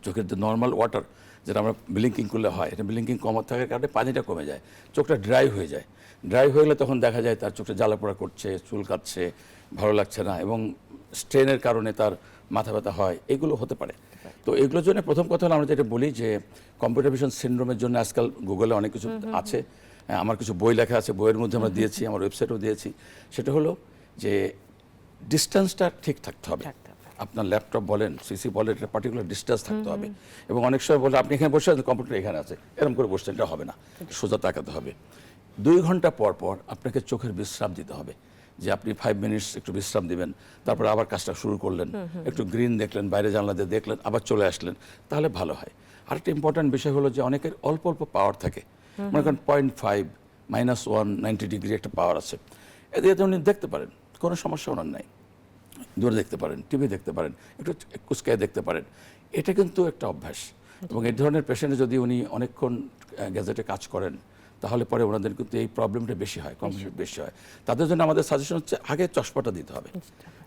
S2: চোখের যে নর্মাল ওয়াটার যেটা আমরা ব্লিঙ্কিং করলে হয়, এটা ব্লিঙ্কিং কমার থাকার কারণে পানিটা কমে যায়, চোখটা ড্রাই হয়ে যায়। ড্রাই হয়ে গেলে তখন দেখা যায় তার চোখটা জ্বালা পোড়া করছে, চুল কাটছে, ভালো লাগছে না, এবং স্ট্রেনের কারণে তার মাথা ব্যথা হয়, এগুলো হতে পারে। তো এগুলোর জন্য প্রথম কথা হলো আমরা যেটা বলি যে কম্পিউটার ভিশন সিনড্রোমের জন্য আজকাল গুগলে অনেক কিছু আছে, আমার কিছু বই লেখা আছে, বইয়ের মধ্যে আমরা দিয়েছি, আমার ওয়েবসাইটেও দিয়েছি। সেটা হলো যে ডিস্টেন্সটা ঠিক থাকতে হবে, আপনার ল্যাপটপ বলেন, সিসি বলেন, এটা পার্টিকুলার ডিস্টেন্স থাকতে হবে। এবং অনেক সময় বলে আপনি এখানে বসে আছেন, কম্পিউটার এখানে আছে, এরকম করে বসছেন, এটা হবে না, সোজা তাকাতে হবে। 2 ঘন্টা পর পর আপনাকে চোখের বিশ্রাম দিতে হবে, যে আপনি 5 মিনিটস একটু বিশ্রাম দিবেন, তারপরে আবার কাজটা শুরু করলেন, একটু গ্রিন দেখলেন, বাইরে জানলা দিয়ে দেখলেন, আবার চলে আসলেন, তাহলে ভালো হয়। আরেকটা ইম্পর্ট্যান্ট বিষয় হলো যে অনেকের অল্প অল্প পাওয়ার থাকে, মনে করেন 0.5 -1 90 ডিগ্রি একটা পাওয়ার আছে, এদিকে উনি দেখতে পারেন, কোনো সমস্যা ওনার নাই, দূরে দেখতে পারেন, টিভি দেখতে পারেন, একটু কুচকায় দেখতে পারেন, এটা কিন্তু একটা অভ্যাস। এবং এই ধরনের পেশেন্টে যদি উনি অনেকক্ষণ গ্যাজেটে কাজ করেন, তাহলে পরে ওনাদের কিন্তু এই প্রবলেমটা বেশি হয়, কমপ্লিকেট বেশি হয়। তাদের জন্য আমাদের সাজেশন হচ্ছে আগে চশমাটা দিতে হবে,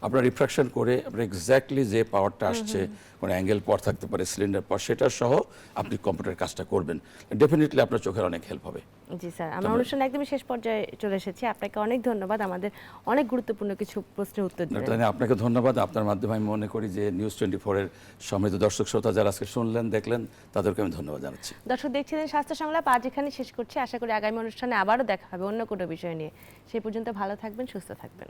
S2: আপনার রিফ্রাকশন করে আপনার এক্স্যাক্টলি যে পাওয়ারটা আসছে, কোনো অ্যাঙ্গেল পর থাকতে পারে, সিলিন্ডার পর, সেটা সহ আপনি কম্পিউটার কাজটা করবেন, ডেফিনেটলি আপনার চোখের অনেক হেল্প হবে।
S1: জি স্যার, আমরা অনুষ্ঠান একদমই শেষ পর্যায়ে চলে এসেছি, আপনাকে অনেক ধন্যবাদ আমাদের অনেক গুরুত্বপূর্ণ কিছু প্রশ্নের উত্তর দিলেন।
S2: আপনাকে ধন্যবাদ, আপনার মাধ্যমে আমি মনে করি যে নিউজ 24-এর সমৃদ্ধ দর্শক শ্রোতা যারা আজকে শুনলেন দেখলেন, তাদেরকে আমি ধন্যবাদ জানাচ্ছি।
S1: দর্শক দেখছিলেন স্বাস্থ্য সংলাপ, আজ এখানে শেষ করছি। আশা করি করি আগামী অনুষ্ঠানে আবারও দেখা হবে অন্য কোনো বিষয় নিয়ে। সেই পর্যন্ত ভালো থাকবেন, সুস্থ থাকবেন।